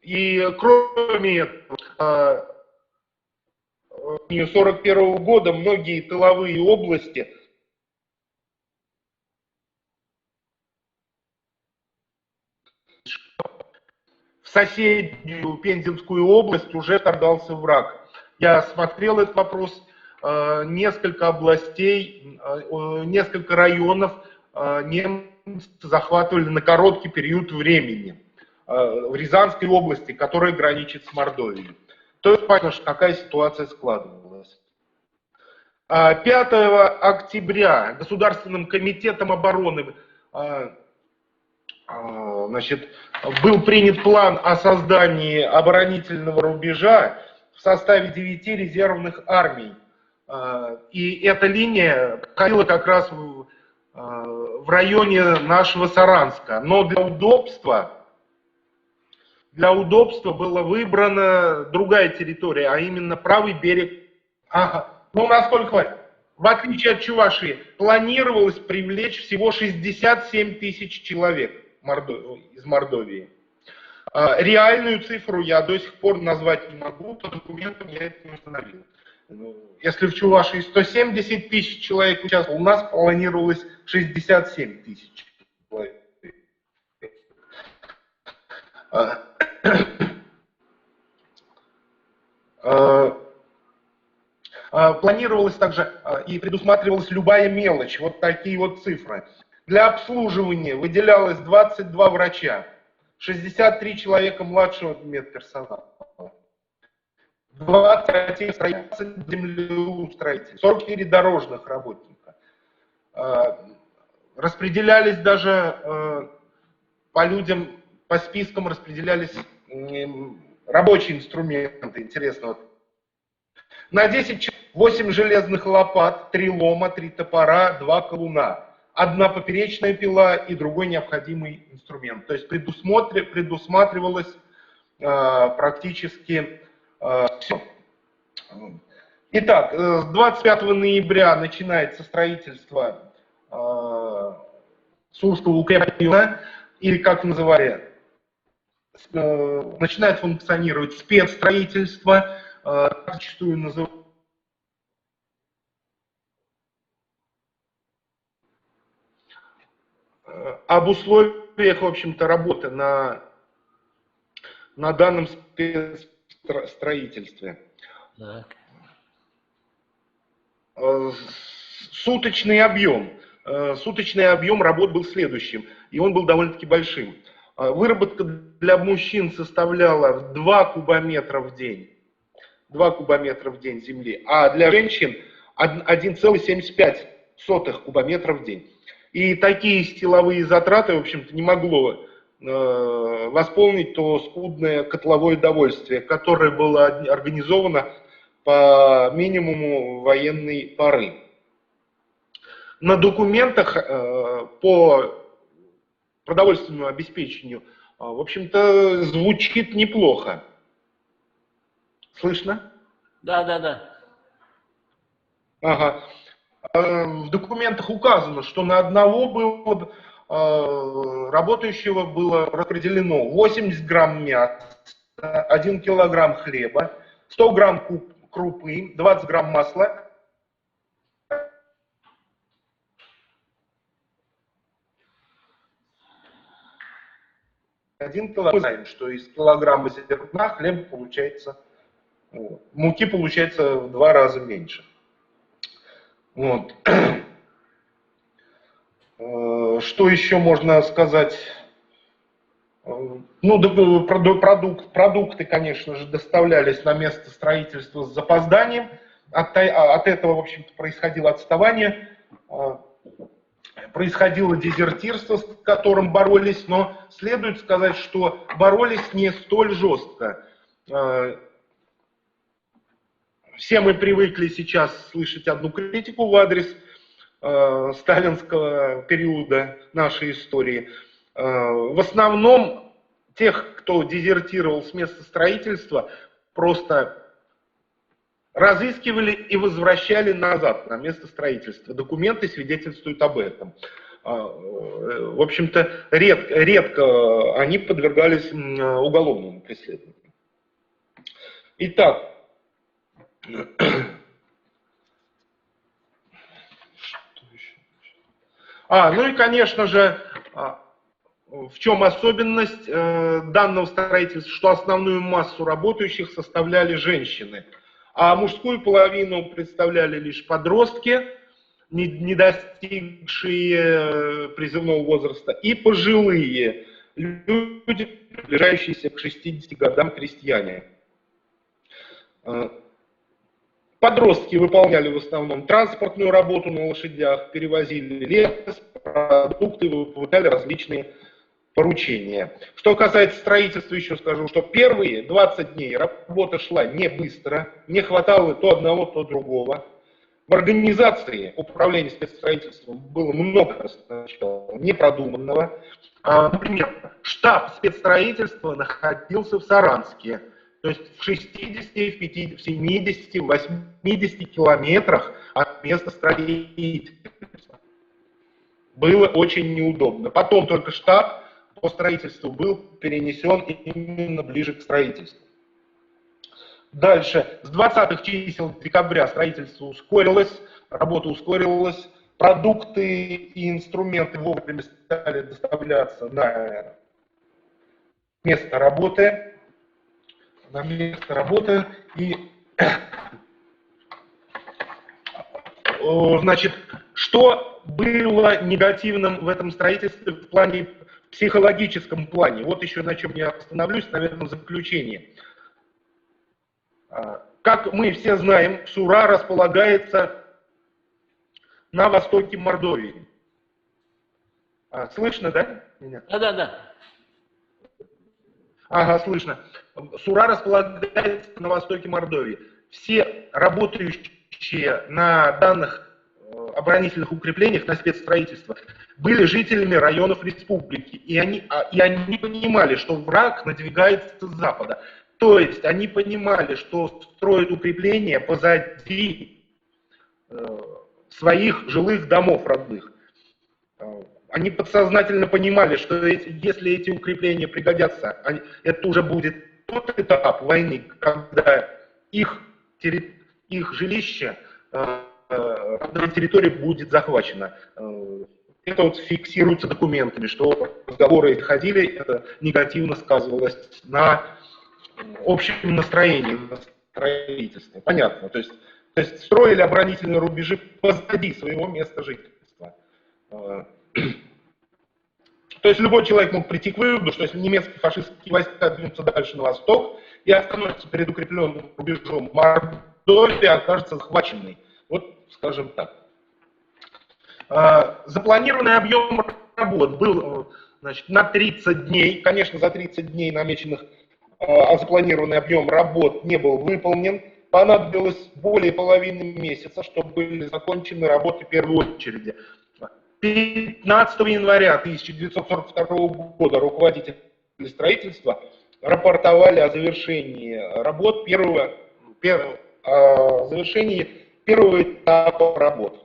И кроме этого, в 1941 года многие тыловые области в соседнюю Пензенскую область уже вторгался враг. Я смотрел этот вопрос, несколько областей, несколько районов немцы захватывали на короткий период времени в Рязанской области, которая граничит с Мордовией. То есть понятно, какая ситуация складывалась. 5 октября Государственным комитетом обороны значит, был принят план о создании оборонительного рубежа в составе 9 резервных армий. И эта линия проходила как раз в районе нашего Саранска. Но для удобства была выбрана другая территория, а именно правый берег. Ага. Ну, насколько хватит. В отличие от Чувашии, планировалось привлечь всего 67 тысяч человек из Мордовии. Реальную цифру я до сих пор назвать не могу, по документам я это не установил. Если в Чувашии 170 тысяч человек участвовало, у нас планировалось 67 тысяч человек. Планировалось также и предусматривалась любая мелочь, вот такие вот цифры. Для обслуживания выделялось 22 врача, 63 человека младшего медперсонала, 20 землеустроителей, 44 дорожных работника. Распределялись даже по людям, по спискам распределялись рабочие инструменты, интересно. Вот. На 10 человек 8 железных лопат, 3 лома, 3 топора, 2 колуна. 1 поперечная пила и другой необходимый инструмент. То есть предусматривалось практически все. Итак, с 25 ноября начинается строительство Сурского укрепления, или как называли, начинает функционировать спецстроительство, зачастую называют. Об условиях, в общем-то, работы на данном спецстроительстве. Так. Суточный объем работ был следующим, и он был довольно-таки большим. Выработка для мужчин составляла 2 кубометра в день. 2 кубометра в день земли, а для женщин 1,75 кубометра в день. И такие стиловые затраты, в общем-то, не могло восполнить то скудное котловое довольствие, которое было организовано по минимуму военной поры. На документах по продовольственному обеспечению, в общем-то, звучит неплохо. Слышно? Да. Ага. В документах указано, что на одного работающего было распределено 80 грамм мяса, 1 килограмм хлеба, 100 грамм крупы, 20 грамм масла, 1 килограмм. Мы знаем, что из килограмма зерна хлеба получается, муки получается в 2 раза меньше. Вот. Что еще можно сказать? Ну, продукты, конечно же, доставлялись на место строительства с запозданием. От этого, в общем-то, происходило отставание, происходило дезертирство, с которым боролись, но следует сказать, что боролись не столь жестко. Все мы привыкли сейчас слышать одну критику в адрес сталинского периода нашей истории. В основном тех, кто дезертировал с места строительства, просто разыскивали и возвращали назад на место строительства. Документы свидетельствуют об этом. В общем-то, редко они подвергались уголовному преследованию. Итак, ну и, конечно же, в чем особенность данного строительства, что основную массу работающих составляли женщины, а мужскую половину представляли лишь подростки, не достигшие призывного возраста, и пожилые люди, приближающиеся к 60 годам крестьяне. Подростки выполняли в основном транспортную работу на лошадях, перевозили лес, продукты, выполняли различные поручения. Что касается строительства, еще скажу, что первые 20 дней работа шла не быстро, не хватало то одного, то другого. В организации управления спецстроительством было много сначала непродуманного. Например, штаб спецстроительства находился в Саранске, то есть в 60, в 50, в 70, в 80 километрах от места строительства. Было очень неудобно. Потом только штаб по строительству был перенесен именно ближе к строительству. Дальше, с 20-х чисел декабря строительство ускорилось, работа ускорилась, продукты и инструменты вовремя стали доставляться на место работы. И, значит, что было негативным в этом строительстве в плане, в психологическом плане? Вот еще на чем я остановлюсь, наверное, в заключении. Как мы все знаем, Сура располагается на востоке Мордовии. Слышно, да? Да. Ага, слышно. Сура располагается на востоке Мордовии. Все работающие на данных оборонительных укреплениях, на спецстроительство, были жителями районов республики. И они понимали, что враг надвигается с запада. То есть они понимали, что строят укрепления позади своих жилых домов родных. Они подсознательно понимали, что если эти укрепления пригодятся, это уже будет тот этап войны, когда их жилище, территория будет захвачена. Это вот фиксируется документами, что разговоры эти ходили, это негативно сказывалось на общем настроении, на строительстве. Понятно. То есть строили оборонительные рубежи позади своего места жительства. То есть любой человек мог прийти к выводу, что если немецкие фашистские войска двинутся дальше на восток и остановятся перед укрепленным рубежом, Мордовия окажется захваченной. Вот, скажем так. Запланированный объем работ был, значит, на 30 дней. Конечно, за 30 дней намеченных запланированный объем работ не был выполнен. Понадобилось более половины месяца, чтобы были закончены работы в первой очереди. 15 января 1942 года руководители строительства рапортовали о завершении работ завершении первого этапа работ.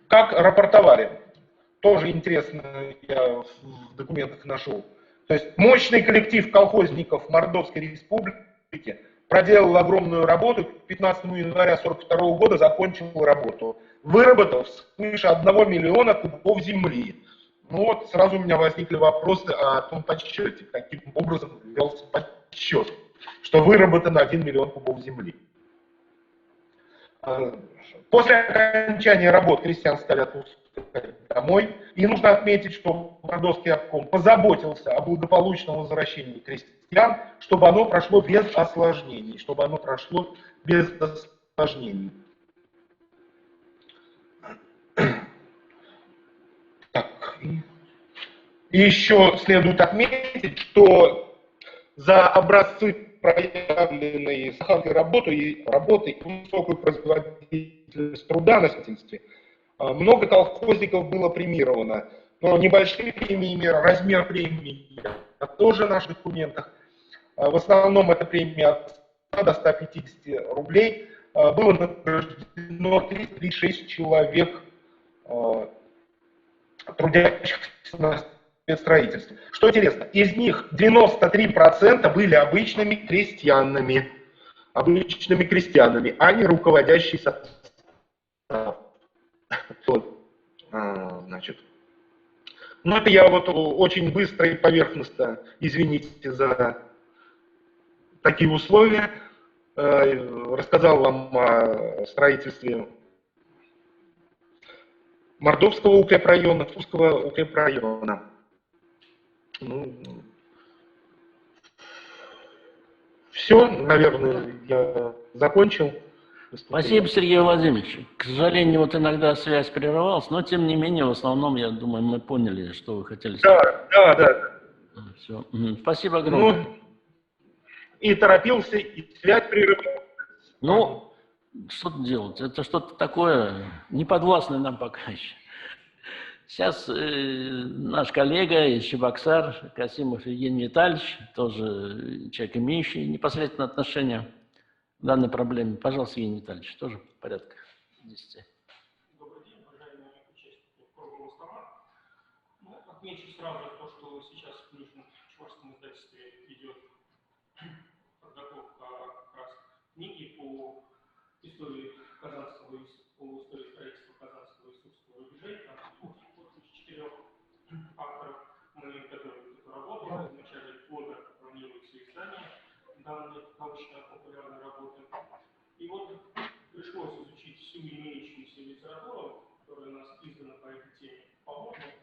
Как рапортовали? Тоже интересно, я в документах нашел. То есть мощный коллектив колхозников Мордовской республики проделал огромную работу, 15 января 1942 года закончил работу, выработав свыше 1 миллиона кубов земли. Ну вот сразу у меня возникли вопросы о том подсчете, каким образом велся подсчет, что выработано 1 миллион кубов земли. После окончания работ крестьян стали отпускать домой. И нужно отметить, что Мордовский обком позаботился о благополучном возвращении крестьян, чтобы оно прошло без осложнений. Так. И еще следует отметить, что за образцы, проявленные сахарной работой и высокую производительность труда на строительстве, много колхозников было премировано. Но небольшие премии, размер премии тоже в наших документах. В основном это премия от 100 до 150 рублей. Было награждено 36 человек, трудящихся на спецстроительстве. Что интересно, из них 93% были обычными крестьянами, а не руководящий состав. Значит, ну это я вот очень быстро и поверхностно, извините за такие условия, рассказал вам о строительстве Мордовского укрепрайона, Тульского укрепрайона. Ну, Все, наверное, я закончил. Спасибо, Сергей Владимирович. К сожалению, вот иногда связь прерывалась, но тем не менее, в основном, я думаю, мы поняли, что вы хотели сказать. Да. Все. Спасибо огромное. Ну, и торопился, и связь прерывалась. Ну, что делать? Это что-то такое неподвластное нам пока еще. Сейчас наш коллега из Чебоксар, Касимов Евгений Витальевич, тоже человек, имеющий непосредственное отношение к данной проблеме. Пожалуйста, Евгений Витальевич, тоже порядка 10. Добрый день, уважаемые участники круглого стола. Отмечу сразу то, что сейчас в книжном чувашском издательстве идет подготовка как раз книги по истории Казанского по истории строительства Казанского и Сурского рубежей. Там 4 авторов мы готовим эту работу. В начале года планируется издание данной научно-популярной работы. И вот пришлось изучить всю имеющуюся литературу, которая у нас издана по этой теме по-моему,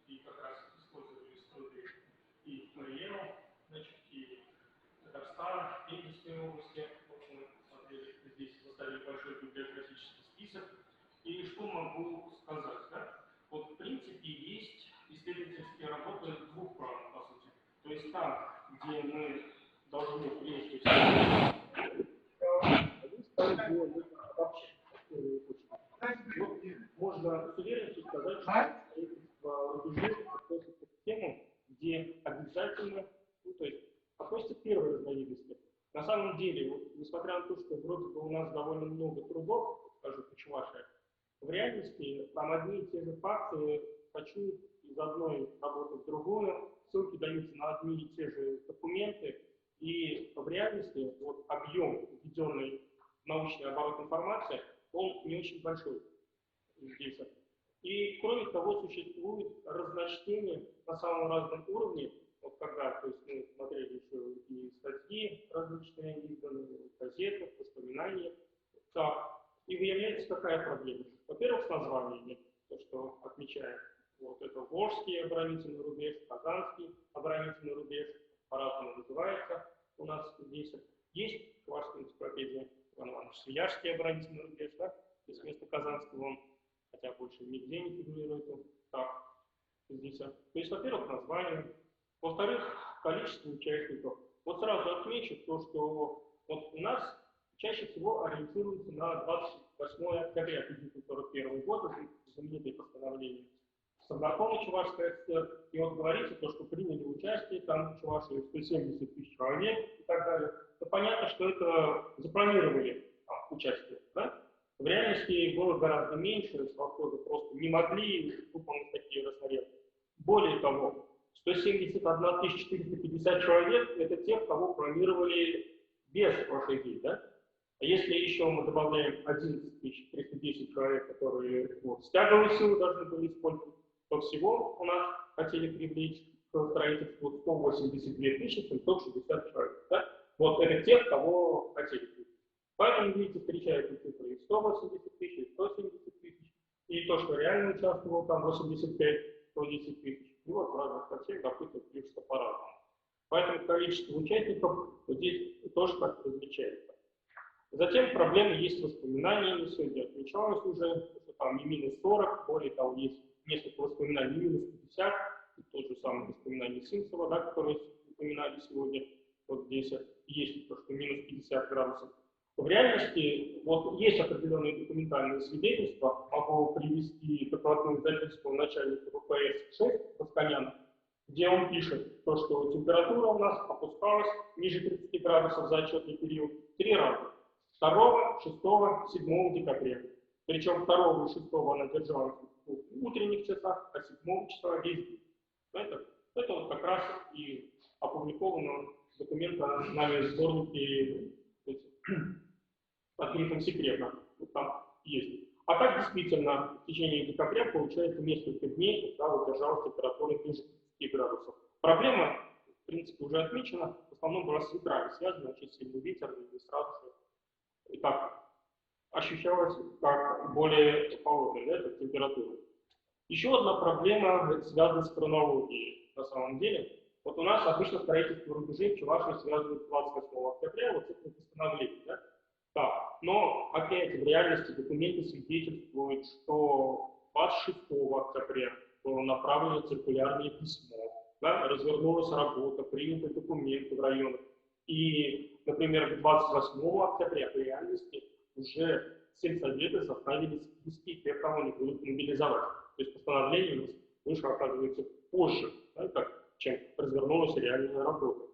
и как раз использовали истории и Мариэну, значит, и Татарстана, Индийской области. Вот мы смотрели, здесь составили большой библиографический список. И что могу сказать, да? Вот в принципе есть исследовательские работы двух планов, по сути. То есть там, где мы должны прежде всего можно с уверенностью сказать, что строительство рубежей относится к темам, где обязательно, то есть относится к первой разновидности. На самом деле, вот, несмотря на то, что вроде бы у нас довольно много трудов, скажу по Чувашии, в реальности там одни и те же факты хочу из одной работы в другую, ссылки даются на одни и те же документы, и в реальности вот, объем введенной в научный оборот информации, он не очень большой здесь. И кроме того, существует разночтение на самом разном уровне. Вот когда, то есть мы смотрели еще и статьи различные, изданные, газеты, воспоминания. Так, и выявляется какая проблема? Во-первых, с названиями, то, что отмечаем. Вот это Волжский оборонительный рубеж, Казанский оборонительный рубеж, по-разному называется у нас здесь. Есть Чувашская энциклопедия, Иван Иванович, Свияжский оборонительный рубеж, да? То есть вместо Казанского он, хотя больше нигде не фигурирует, так, здесь. То есть, во-первых, название, во-вторых, количество участников. Вот сразу отмечу то, что вот у нас чаще всего ориентируется на 28 октября 1941 года, знаменитое постановление Совнаркома Чувашской ССР, и вот говорится то, что приняли участие там Чуваши 170 тысяч человек и так далее. То понятно, что это запланировали участие, да? В реальности было гораздо меньше, совхозы просто не могли выполнить такие разнарядки. Более того, 171 450 человек – это те, кого планировали без лошадей, да? А если еще мы добавляем 11 310 человек, которые вот, стяговые силы должны были использовать, то всего у нас хотели привлечь к строительству 182 760 человек. Да? Вот это тех, кого хотели привлечь. Поэтому, видите, встречаются цифры и 180 тысяч, и 170 тысяч, и то, что реально участвовало там 85-110 тысяч. И вот в разных статьях, допустим, пишется по-разному. Поэтому количество участников вот здесь тоже как различается. Затем проблемы есть с воспоминаниями, сегодня отмечалось уже, что там не минус 40, более того, есть несколько воспоминаний, не минус 50, тот же самый воспоминание Симцева, да, которые упоминали сегодня, вот здесь есть то, что минус 50 градусов. В реальности вот есть определенные документальные свидетельства, могу привести докладную записку начальника ВПС-6 Пасканяна, где он пишет, то, что температура у нас опускалась ниже 30 градусов за отчетный период 3 раза. 2, 6, 7 декабря. Причем 2 и 6 она держалась в утренних часах, а 7 числа весь день. Это вот как раз и опубликовано документа нами в сборнике под грифом «Секретно». Вот там есть. А так действительно в течение декабря получается несколько дней, когда вот держалась температура ниже 30 градусов. Проблема, в принципе, уже отмечена. В основном была с ветрами связана, очень сильный ветер, и сразу же и так ощущалось как более холодная, да, как температура. Еще одна проблема связана с хронологией на самом деле. Вот у нас обычно строительство рубежей в Чувашии связывают 28 октября, вот с этим постановлением, да? Так, но опять в реальности документы свидетельствуют, что 26 октября было направлено циркулярное письмо, да, развернулась работа, приняты документы в районах. И, например, 28 октября в реальности уже сельсоветы составили списки тех, кого не будут мобилизовать. То есть постановление у нас вышло, оказывается, позже, да, чем развернулась реальная работа.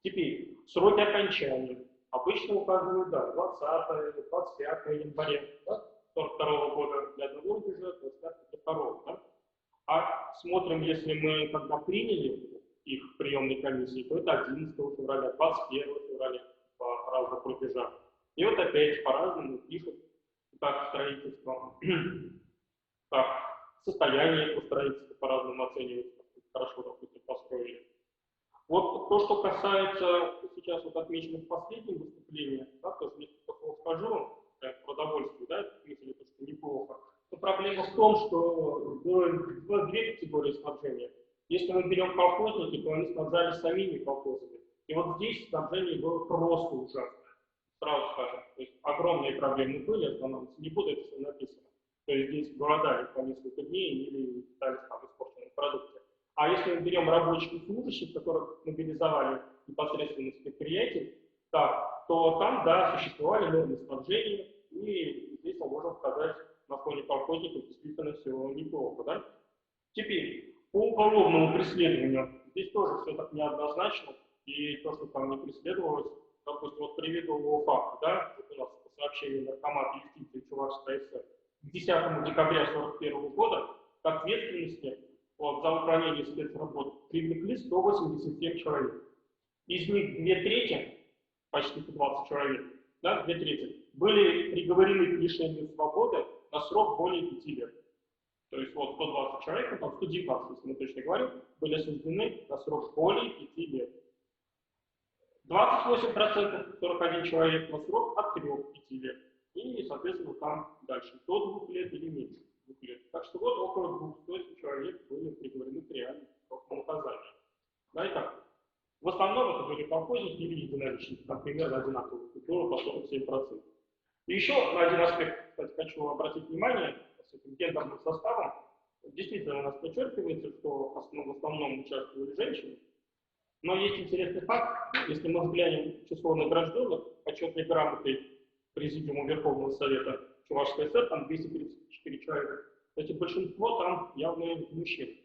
Теперь, сроки окончания. Обычно указывают, да, 20-25 января, да, 42 года для одного рубежа, 25 для второго. Да? А смотрим, если мы когда приняли их в приемной комиссии, то это 11 февраля, 21 февраля по разным рубежам. И вот опять по-разному пишут, как строительство, как состояние по строительству по-разному оценивается, хорошо, допустим, построили. Вот то, что касается сейчас вот отмеченных последних выступлений, да, тоже несколько слов скажу, продовольствие, да, отметили то, что неплохо. Но проблема в том, что было две категории снабжения. Если мы берем колхозники, то они снабжались самими колхозами. И вот здесь снабжение было просто ужасное. Сразу скажем, то есть огромные проблемы были, остановиться не буду, это все написано. То есть здесь голодали по несколько дней или питались там испорченные продукты. А если мы берем рабочих и служащих, которых мобилизовали непосредственно с предприятий, так, то там, да, существовали нормы снабжения, и здесь мы можем сказать, на фоне колхозников действительно все неплохо, да? Теперь, по уголовному преследованию, здесь тоже все так неоднозначно, и то, что там не преследовалось, допустим, вот приведу его факт, да, вот у нас по сообщению Наркомата юстиции Чувашской ССР, к 10 декабря 1941 года к ответственности вот, за выполнение спецработ привлекли 187 человек. Из них 2/3, почти 120 человек, да, 2/3, были приговорены к лишению свободы на срок более 5 лет. То есть вот 120 человек, ну, там 119, если мы точно говорим, были осуждены на срок более 5 лет. 28%, 41 человек на срок от 3-5 лет. И, соответственно, там дальше до 2 лет или меньше 2 лет. Так что вот около 200 человек были приговорены к реальному наказанию. Да, и так. В основном это были колхозники или единоличники, там примерно одинаковые культуры по 47%. И еще на один аспект, кстати, хочу обратить внимание с этим гендерным составом. Действительно, у нас подчеркивается, что в основном участвовали женщины. Но есть интересный факт, если мы взглянем число награжденных почетной грамотой Президиума Верховного Совета Чувашской ССР, там 234 человека. Кстати, большинство там явно мужчин.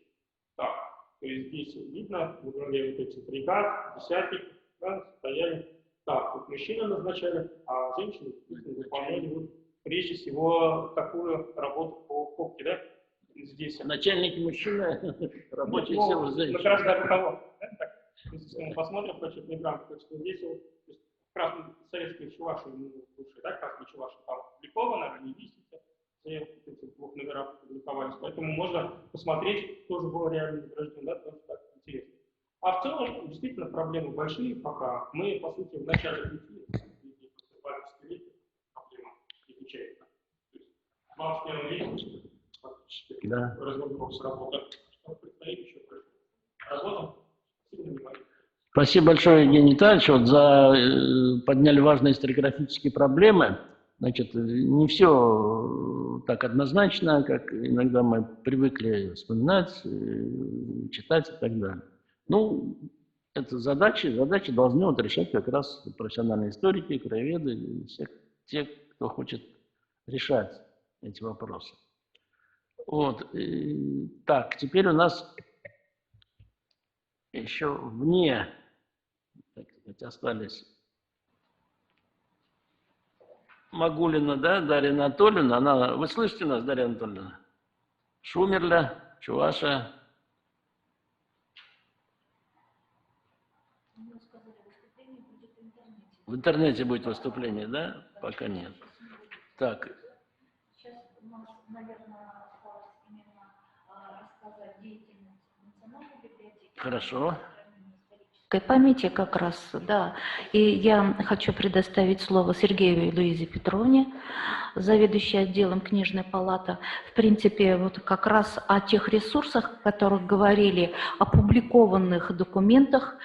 Так, то есть здесь видно, в главе вот этих бригад, десятник, да, стояли. Так, вот мужчины назначали, а женщины выполняли вот, прежде всего такую работу по копке, да? Здесь. Начальники мужчины, рабочие силы женщины. Награждали кого? Да? Если мы посмотрим почетные грамоты, то что здесь вот, красный советский Чуваши, бывший, да, красный Чуваши, там опубликовано, они висите, все эти в двух номерах опубликовались. Поэтому можно посмотреть, кто же был реально награжден, да, потому что так интересно. А в целом, действительно, проблемы большие пока. Мы, по сути, в начале пути, проблема изучается. То есть в 21 веке фактически развернулась работа. Что предстоит еще работа? Спасибо большое, Евгений Витальевич, вот подняли важные историографические проблемы. Значит, не все так однозначно, как иногда мы привыкли вспоминать, читать и так далее. Ну, это задачи должны вот решать как раз профессиональные историки, краеведы, и все те, кто хочет решать эти вопросы. Вот. Так, теперь у нас еще вне, так сказать, остались Магулина, да, Дарья Анатольевна. Вы слышите нас, Дарья Анатольевна? Шумерля, Чуваша. В интернете будет выступление, да? Пока нет. Так. Сейчас у нас, наверное, осталось именно рассказать деятельность национальной библиотеки. Хорошо. памяти как раз, да. И я хочу предоставить слово Сергею Луизе Петровне, заведующей отделом книжной палаты. В принципе, вот как раз о тех ресурсах, о которых говорили, опубликованных документах,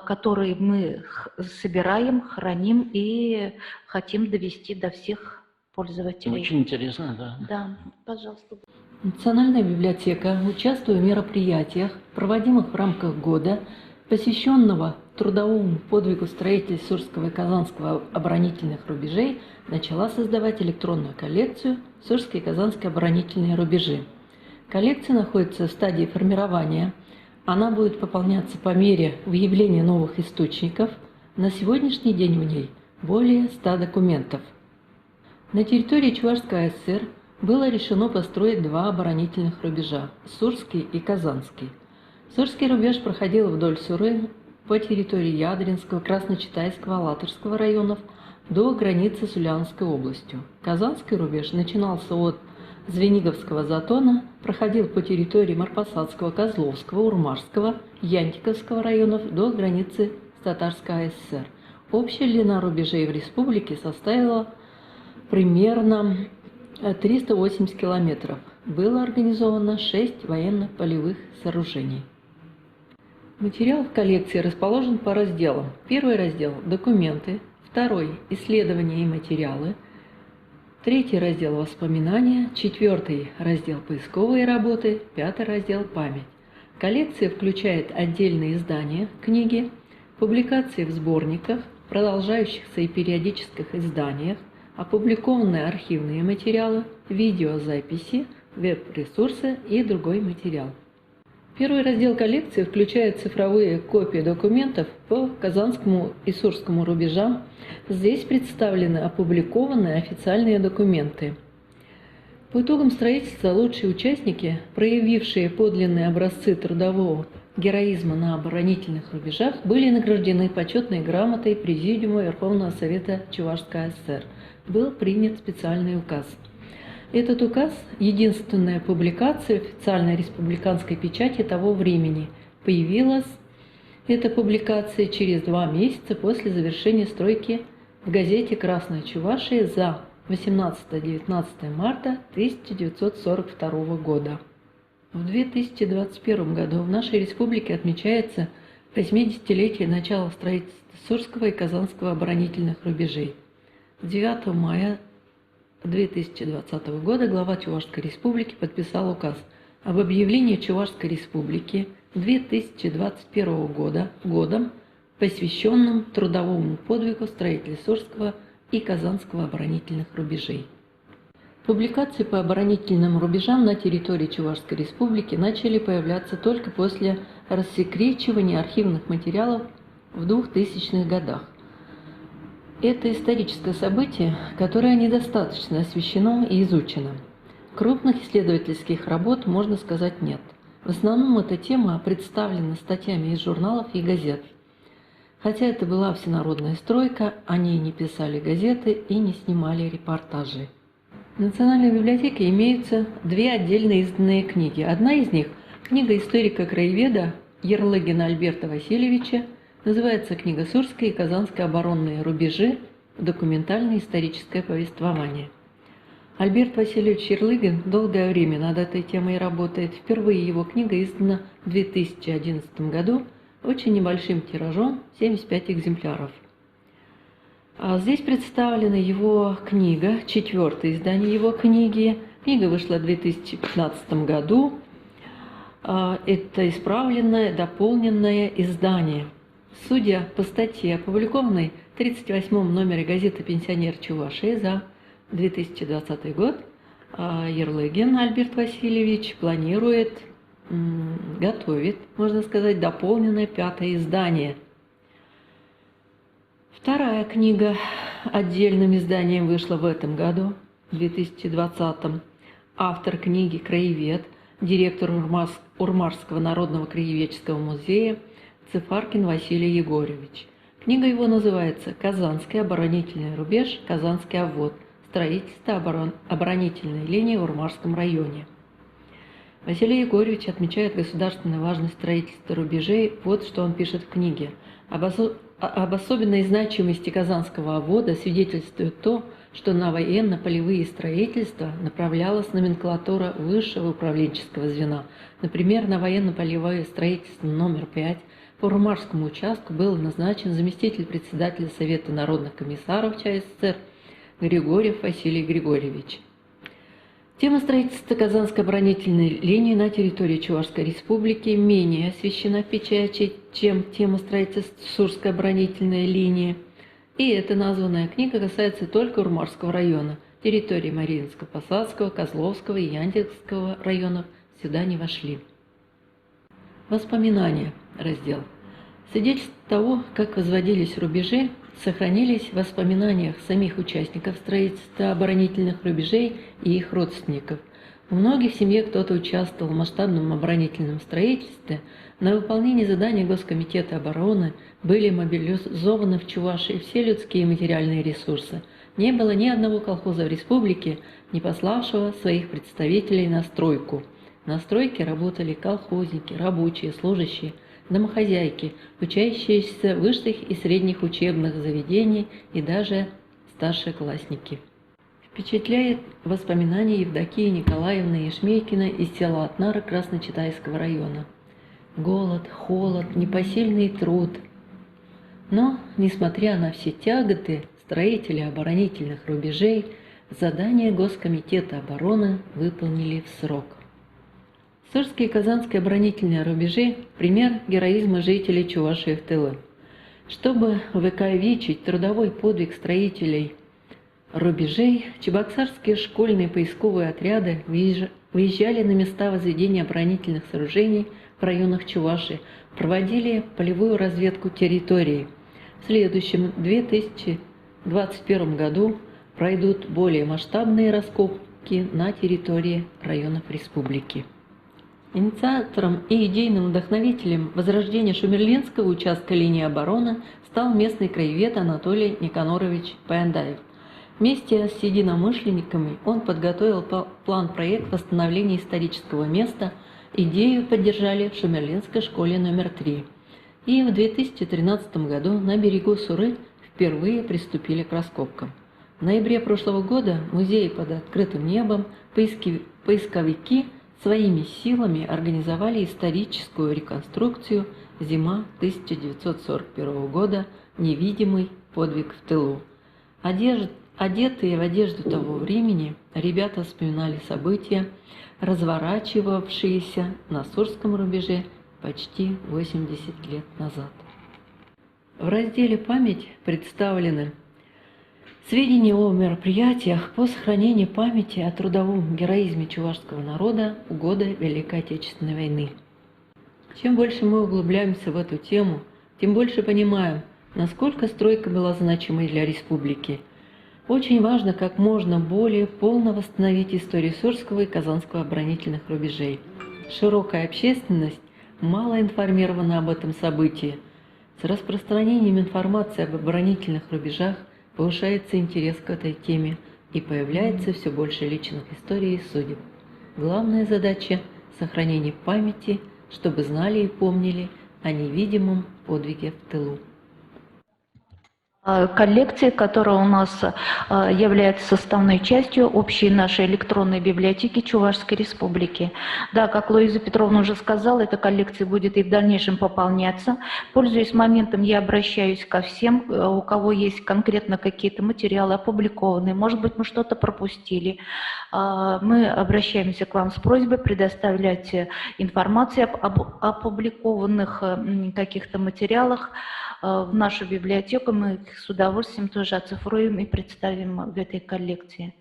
которые мы собираем, храним и хотим довести до всех пользователей. Очень интересно, да. Да, пожалуйста. Национальная библиотека участвует в мероприятиях, проводимых в рамках года, посвященного трудовому подвигу строителей Сурского и Казанского оборонительных рубежей, начала создавать электронную коллекцию «Сурские и Казанские оборонительные рубежи». Коллекция находится в стадии формирования. Она будет пополняться по мере выявления новых источников. На сегодняшний день в ней более 100 документов. На территории Чувашской АСР было решено построить два оборонительных рубежа – Сурский и Казанский. Сурский рубеж проходил вдоль Суры по территории Ядринского, Красночитайского, Алатырского районов до границы с Ульяновской областью. Казанский рубеж начинался от Звениговского затона, проходил по территории Марпасадского, Козловского, Урмашского, Янтиковского районов до границы с Татарской АСР. Общая длина рубежей в республике составила примерно 380 километров. Было организовано 6 военно-полевых сооружений. Материал в коллекции расположен по разделам. Первый раздел – документы, второй – исследования и материалы, третий раздел – воспоминания, четвертый раздел – поисковые работы, пятый раздел – память. Коллекция включает отдельные издания, книги, публикации в сборниках, продолжающихся и периодических изданиях, опубликованные архивные материалы, видеозаписи, веб-ресурсы и другой материал. Первый раздел коллекции включает цифровые копии документов по Казанскому и Сурскому рубежам. Здесь представлены опубликованные официальные документы. По итогам строительства лучшие участники, проявившие подлинные образцы трудового героизма на оборонительных рубежах, были награждены почетной грамотой Президиума Верховного Совета Чувашской АСР. Был принят специальный указ. Этот указ – единственная публикация официальной республиканской печати того времени. Появилась эта публикация через 2 месяца после завершения стройки в газете «Красная Чувашия» за 18-19 марта 1942 года. В 2021 году в нашей республике отмечается 80-летие начала строительства Сурского и Казанского оборонительных рубежей. 9 мая 2020 года глава Чувашской республики подписал указ об объявлении Чувашской республики 2021 года годом, посвященным трудовому подвигу строителей Сурского и Казанского оборонительных рубежей. Публикации по оборонительным рубежам на территории Чувашской республики начали появляться только после рассекречивания архивных материалов в 2000-х годах. Это историческое событие, которое недостаточно освещено и изучено. Крупных исследовательских работ, можно сказать, нет. В основном эта тема представлена статьями из журналов и газет. Хотя это была всенародная стройка, о ней не писали газеты и не снимали репортажи. В Национальной библиотеке имеются 2 отдельно изданные книги. Одна из них – книга историка-краеведа Ерлыгина Альберта Васильевича, называется книга «Сурские и Казанские оборонные рубежи. Документально-историческое повествование». Альберт Васильевич Ерлыгин долгое время над этой темой работает. Впервые его книга издана в 2011 году очень небольшим тиражом, 75 экземпляров. Здесь представлена его книга, 4-е издание его книги. Книга вышла в 2015 году. Это исправленное, дополненное издание. Судя по статье, опубликованной в 38-м номере газеты «Пенсионер Чувашии» за 2020 год, Ерлыгин Альберт Васильевич готовит, можно сказать, дополненное 5-е издание. Вторая книга отдельным изданием вышла в этом году, в 2020-м. Автор книги краевед, директор Урмашского народного краеведческого музея Цифаркин Василий Егорович. Книга его называется «Казанский оборонительный рубеж, Казанский обвод. Строительство оборонительной линии в Урмашском районе». Василий Егорович отмечает государственную важность строительства рубежей. Вот что он пишет в книге. Об особенной значимости Казанского обвода свидетельствует то, что на военно-полевые строительства направлялась номенклатура высшего управленческого звена. Например, на военно-полевое строительство номер 5 по Урмарскому участку был назначен заместитель председателя Совета народных комиссаров ЧССР Григорьев Василий Григорьевич. Тема строительства Казанской оборонительной линии на территории Чувашской республики менее освещена в печати, чем тема строительства Сурской оборонительной линии. И эта названная книга касается только Урмарского района. Территории Мариинского, Посадского, Козловского и Яндекского районов сюда не вошли. Воспоминания. Раздел. Свидетельство того, как возводились рубежи, сохранились в воспоминаниях самих участников строительства оборонительных рубежей и их родственников. У многих в семье кто-то участвовал в масштабном оборонительном строительстве. На выполнение заданий Госкомитета обороны были мобилизованы в Чувашии все людские и материальные ресурсы. Не было ни одного колхоза в республике, не пославшего своих представителей на стройку. На стройке работали колхозники, рабочие, служащие, домохозяйки, учащиеся высших и средних учебных заведений и даже старшеклассники. Впечатляет воспоминания Евдокии Николаевны Ешмейкиной из села Атнара Красночитайского района. Голод, холод, непосильный труд. Но, несмотря на все тяготы, строители оборонительных рубежей задание Госкомитета обороны выполнили в срок. Сурские и Казанские оборонительные рубежи – пример героизма жителей Чувашии в тылу. Чтобы увековечить трудовой подвиг строителей рубежей, чебоксарские школьные поисковые отряды выезжали на места возведения оборонительных сооружений в районах Чувашии, проводили полевую разведку территории. В следующем 2021 году пройдут более масштабные раскопки на территории районов республики. Инициатором и идейным вдохновителем возрождения Шумерлинского участка линии обороны стал местный краевед Анатолий Никанорович Паяндаев. Вместе с единомышленниками он подготовил план-проект восстановления исторического места. Идею поддержали в Шумерлинской школе номер 3. И в 2013 году на берегу Суры впервые приступили к раскопкам. В ноябре прошлого года в музее под открытым небом поисковики своими силами организовали историческую реконструкцию «Зима 1941 года. Невидимый подвиг в тылу». Одетые в одежду того времени, ребята вспоминали события, разворачивавшиеся на Сурском рубеже почти 80 лет назад. В разделе «Память» представлены сведения о мероприятиях по сохранению памяти о трудовом героизме чувашского народа в годы Великой Отечественной войны. Чем больше мы углубляемся в эту тему, тем больше понимаем, насколько стройка была значимой для республики. Очень важно как можно более полно восстановить историю Сурского и Казанского оборонительных рубежей. Широкая общественность мало информирована об этом событии. С распространением информации об оборонительных рубежах повышается интерес к этой теме и появляется все больше личных историй и судеб. Главная задача – сохранение памяти, чтобы знали и помнили о невидимом подвиге в тылу. Коллекции, которая у нас является составной частью общей нашей электронной библиотеки Чувашской Республики. Да, как Луиза Петровна уже сказала, эта коллекция будет и в дальнейшем пополняться. Пользуясь моментом, я обращаюсь ко всем, у кого есть конкретно какие-то материалы опубликованные, может быть, мы что-то пропустили. Мы обращаемся к вам с просьбой предоставлять информацию об опубликованных каких-то материалах в нашу библиотеку. Мы их с удовольствием тоже оцифруем и представим в этой коллекции.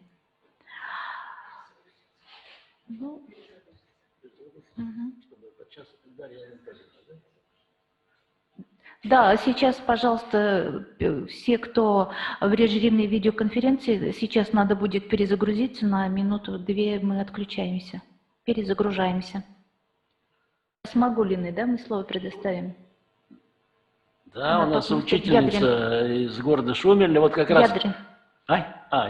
Да, сейчас, пожалуйста, все, кто в режиме видеоконференции, сейчас надо будет перезагрузиться на минуту-две, мы отключаемся, перезагружаемся. Смогулиной, да, мы слово предоставим? Да, Она у нас потом учительница из города Шумерля, вот как раз... Ядрин.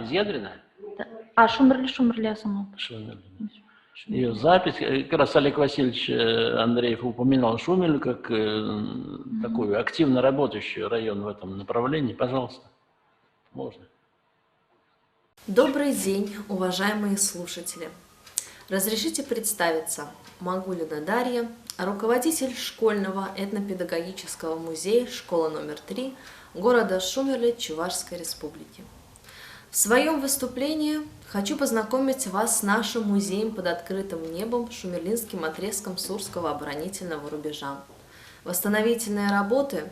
Из Ядрина? Да. Шумерли, Асамов. Ее запись, как раз Олег Васильевич Андреев упоминал Шумель как такую активно работающую район в этом направлении. Пожалуйста, можно. Добрый день, уважаемые слушатели! Разрешите представиться. Магулина Дарья, руководитель школьного этнопедагогического музея школа номер 3 города Шумерля Чувашской Республики. В своем выступлении хочу познакомить вас с нашим музеем под открытым небом, шумерлинским отрезком Сурского оборонительного рубежа. Восстановительные работы,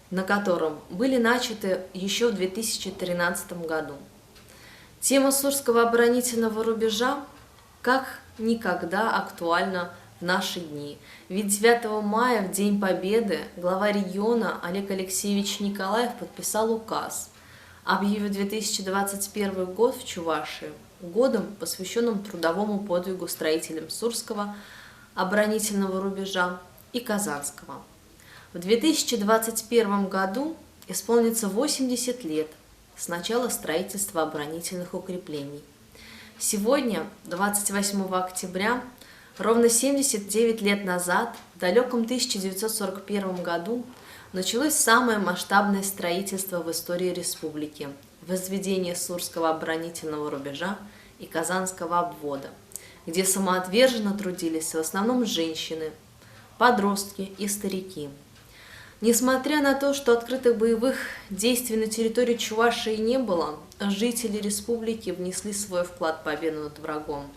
на котором были начаты еще в 2013 году. Тема Сурского оборонительного рубежа как никогда актуальна в наши дни. Ведь 9 мая, в День Победы, глава региона Олег Алексеевич Николаев подписал указ, объявив 2021 год в Чувашии годом, посвященным трудовому подвигу строителям Сурского оборонительного рубежа и Казанского. В 2021 году исполнится 80 лет с начала строительства оборонительных укреплений. Сегодня, 28 октября, ровно 79 лет назад, в далеком 1941 году, началось самое масштабное строительство в истории республики – возведение Сурского оборонительного рубежа и Казанского обвода, где самоотверженно трудились в основном женщины, подростки и старики. Несмотря на то, что открытых боевых действий на территории Чувашии не было, жители республики внесли свой вклад в победу над врагом.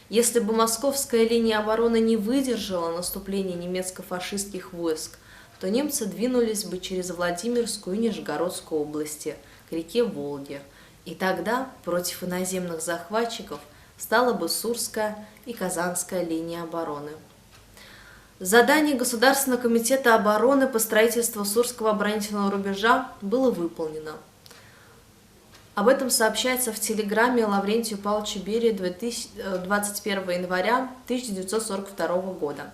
Если бы московская линия обороны не выдержала наступления немецко-фашистских войск, то немцы двинулись бы через Владимирскую и Нижегородскую области к реке Волге, и тогда против иноземных захватчиков стала бы Сурская и Казанская линия обороны. Задание Государственного комитета обороны по строительству Сурского оборонительного рубежа было выполнено. Об этом сообщается в телеграмме Лаврентию Павловичу Берии 21 января 1942 года.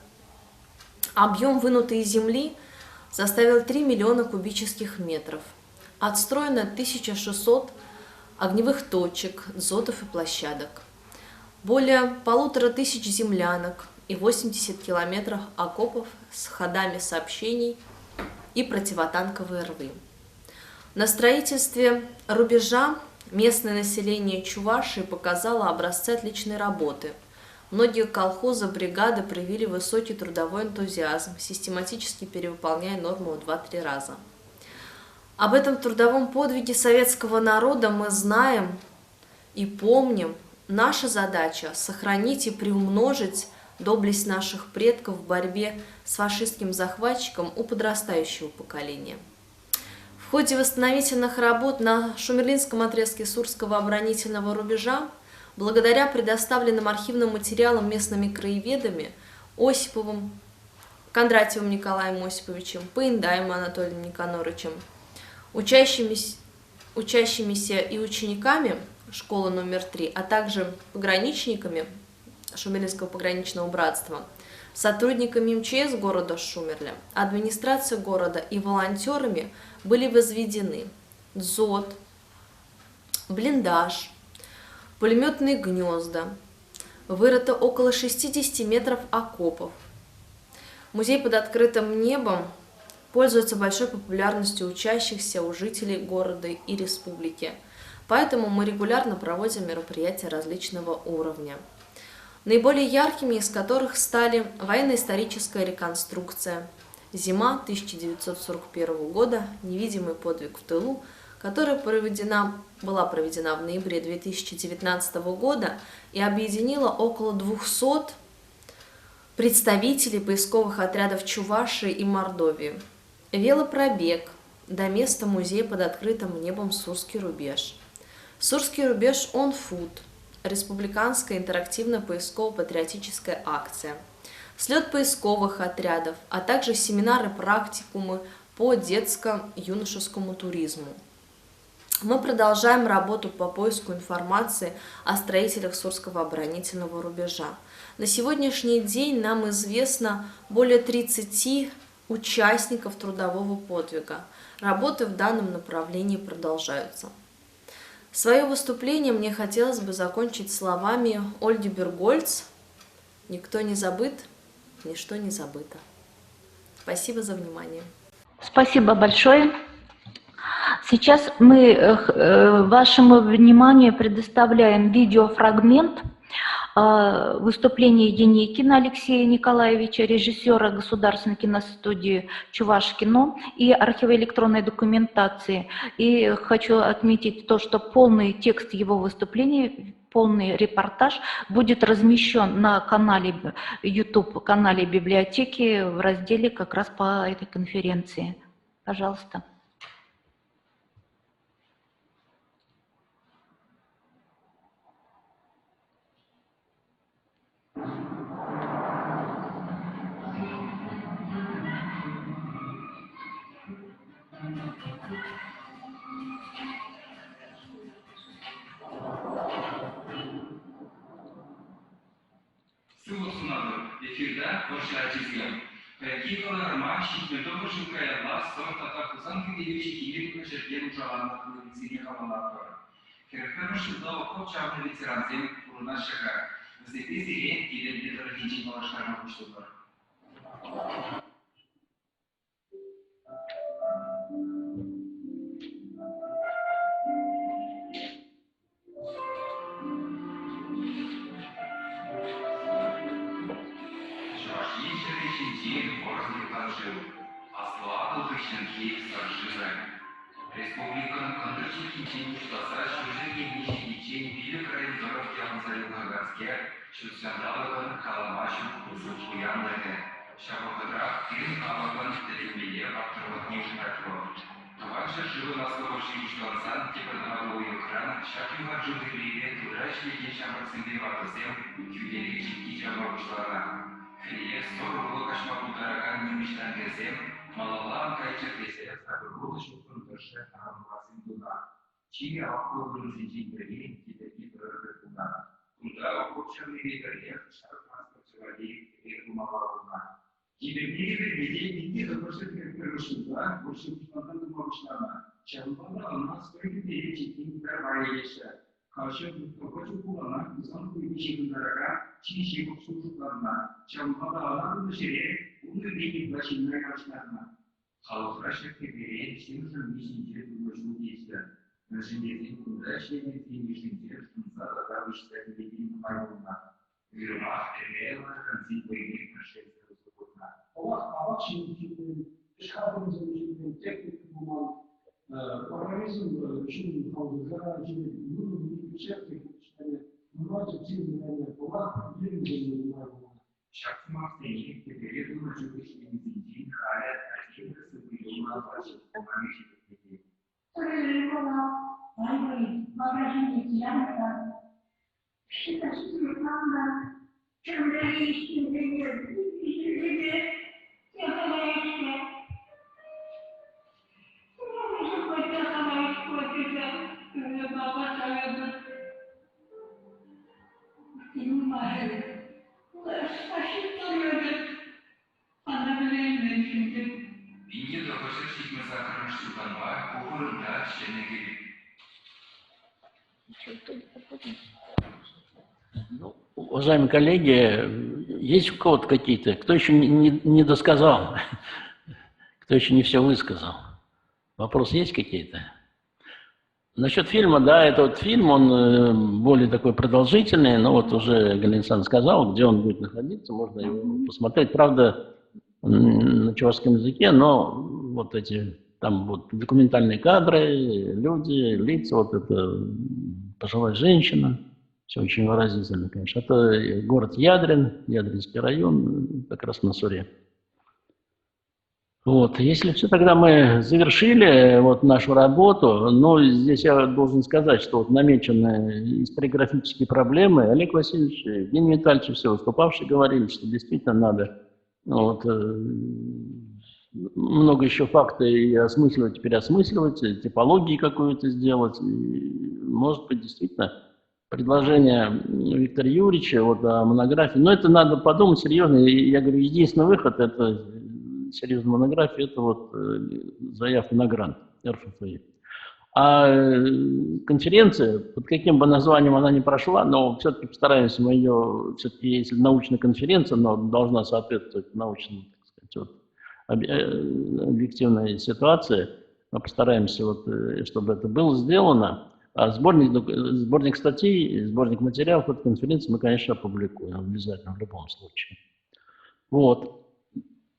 Объем вынутой земли составил 3 миллиона кубических метров. Отстроено 1600 огневых точек, дзотов и площадок. Более 1500 землянок и 80 километров окопов с ходами сообщений и противотанковые рвы. На строительстве рубежа местное население Чувашии показало образцы отличной работы. Многие колхозы, бригады проявили высокий трудовой энтузиазм, систематически перевыполняя норму в 2-3 раза. Об этом трудовом подвиге советского народа мы знаем и помним. Наша задача – сохранить и приумножить доблесть наших предков в борьбе с фашистским захватчиком у подрастающего поколения. В ходе восстановительных работ на Шумерлинском отрезке Сурского оборонительного рубежа, благодаря предоставленным архивным материалам местными краеведами Осиповым, Кондратьевым Николаем Осиповичем, Поиндаем Анатолием Никаноровичем, учащимися и учениками школы номер 3, а также пограничниками Шумерлинского пограничного братства, сотрудниками МЧС города Шумерля, администрацией города и волонтерами были возведены дзот, блиндаж, пулеметные гнезда, вырыто около 60 метров окопов. Музей под открытым небом пользуется большой популярностью учащихся у жителей города и республики, поэтому мы регулярно проводим мероприятия различного уровня. Наиболее яркими из которых стали военно-историческая реконструкция, зима 1941 года, невидимый подвиг в тылу, которая была проведена в ноябре 2019 года и объединила около 200 представителей поисковых отрядов Чувашии и Мордовии. Велопробег до места музея под открытым небом Сурский рубеж. Сурский рубеж on foot. Республиканская интерактивно-поисково-патриотическая акция, слет поисковых отрядов, а также семинары, практикумы по детско-юношескому туризму. Мы продолжаем работу по поиску информации о строителях Сурского оборонительного рубежа. На сегодняшний день нам известно более 30 участников трудового подвига. Работы в данном направлении продолжаются. Свое выступление мне хотелось бы закончить словами Ольги Бергольц: «Никто не забыт, ничто не забыто». Спасибо за внимание. Спасибо большое. Сейчас мы вашему вниманию предоставляем видеофрагмент выступления Деникина Алексея Николаевича, режиссера Государственной киностудии «Чувашкино» и архива электронной документации. И хочу отметить то, что полный текст его выступления, полный репортаж будет размещен на канале YouTube-канале библиотеки в разделе как раз по этой конференции. Пожалуйста. Sıvı sunadı. Efirde hoşlar çizgiler. Kikolar maç, çiftlikte şukayarlar, son tatakuzan gidiyor çekilip kaçırken uçağlarla kulübüsüne havalar. Kırıklarmışızda okul çağını veteranzem kuruna şaka. Zeytin zirin gidebilir ikinci başlarına koştular. Республиканың контрчик кичен ұштаса, шөжіге неше кичен билі крайын зоров ямзарыл ғағазге, шүтсандалығын қаламашын құзыл қуянлығы. Шабылдырақ тирін қабағын тәрелмеле бақтырылық нешін әкров. Туғанша жылы наслығы шүйіштансан, тепірдіғалы ойы кран, шақиға жүдігілейден тұдырашлеген шамырсынды батызем, күйдегі чекки жамағышлана. Крие сорғылы қашмақұлдараған неміштан кезем, малалан кайчыр десе, сабырғылы шуқын тұршы ағамғасын тұна. Чиге ақылғын зенжендерген кетерге тұрырды тұна. Құлда оқытшаны егерге шарқас күрсігадейіп еркімағалығына. Кейбірнегі бір бедейінде ғыбыршы кіргіргішінға, көрші құтандан тұмағышлана. Чағылғанда ана стойды бері чеккен бір байелеші. Karşı topaçı kullanan insan kuyucu şekillere çiğ kusurluklarına, çamurda ağlarını şeref, bunu değil başınlara karşılarına. Halklara şekilleri, şimdiden beşinci duruşunu geçti. Meclisin kunda şehirliğin beşinci sınıflarda da işlerindeki maymununa. Yürümak, emeğe var, kansil boyunca karşılaştırı sokuluna. Allah şimdi çıkardığımızın şimdi teknik bulman, organizm için kaldırıcı, şimdi bunu Şartı Mahseni, Tepeli Duruşu Kişiliğinin hayat erkeği sıfırlığına başlatılan işitmektedir. Sorry, Library, magazine, Yanka. Считаю, что там, чем дальше, Bingi dokuşu çıkmasa kırmış sultanma, kufurunda şene gelip. Уважаемые коллеги, есть у кого-то какие-то, кто еще не досказал, кто еще не все высказал? Вопросы есть какие-то? Насчет фильма, да, это вот фильм, он более такой продолжительный, но вот уже Галина Александровна сказала, где он будет находиться, можно его посмотреть. Правда, на чувашском языке, но вот эти, там вот документальные кадры, люди, лица, вот это пожилая женщина, все очень выразительно, конечно. Это город Ядрин, Ядринский район, как раз на Суре. Вот, если все, тогда мы завершили вот нашу работу, но здесь я должен сказать, что вот намеченные историографические проблемы, Олег Васильевич, Евгений Витальевич, все выступавшие говорили, что действительно надо вот, много еще факты и осмысливать, переосмысливать, типологии какую-то сделать. И, может быть, действительно, предложение Виктора Юрьевича вот, о монографии, но это надо подумать серьезно. И я говорю, единственный выход – это серьезная монография, это вот заявка на грант РФФИ. А конференция, под каким бы названием она ни прошла, но все-таки постараемся мы ее, все-таки если научная конференция, но должна соответствовать научной, так сказать, объективной ситуации, мы постараемся, чтобы это было сделано. А сборник статей, сборник материалов этой конференции мы, конечно, опубликуем обязательно в любом случае. Вот.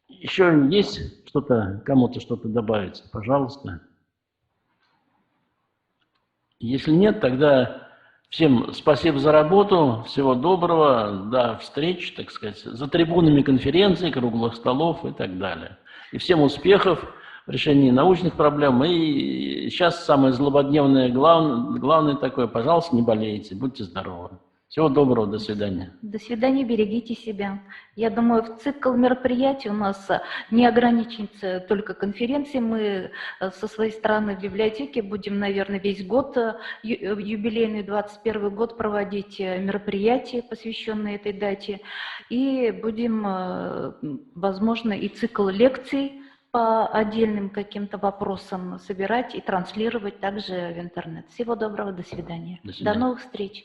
Еще есть что-то, кому-то что-то добавить, пожалуйста. Если нет, тогда всем спасибо за работу, всего доброго, до встреч, так сказать, за трибунами конференций, круглых столов и так далее. И всем успехов в решении научных проблем. И сейчас самое злободневное, главное такое, пожалуйста, не болейте, будьте здоровы. Всего доброго, до свидания. До свидания, берегите себя. Я думаю, в цикл мероприятий у нас не ограничится только конференцией. Мы со своей стороны в библиотеке будем, наверное, весь год, юбилейный 21 год, проводить мероприятия, посвященные этой дате. И будем, возможно, и цикл лекций по отдельным каким-то вопросам собирать и транслировать также в интернет. Всего доброго, до свидания. До свидания. До новых встреч.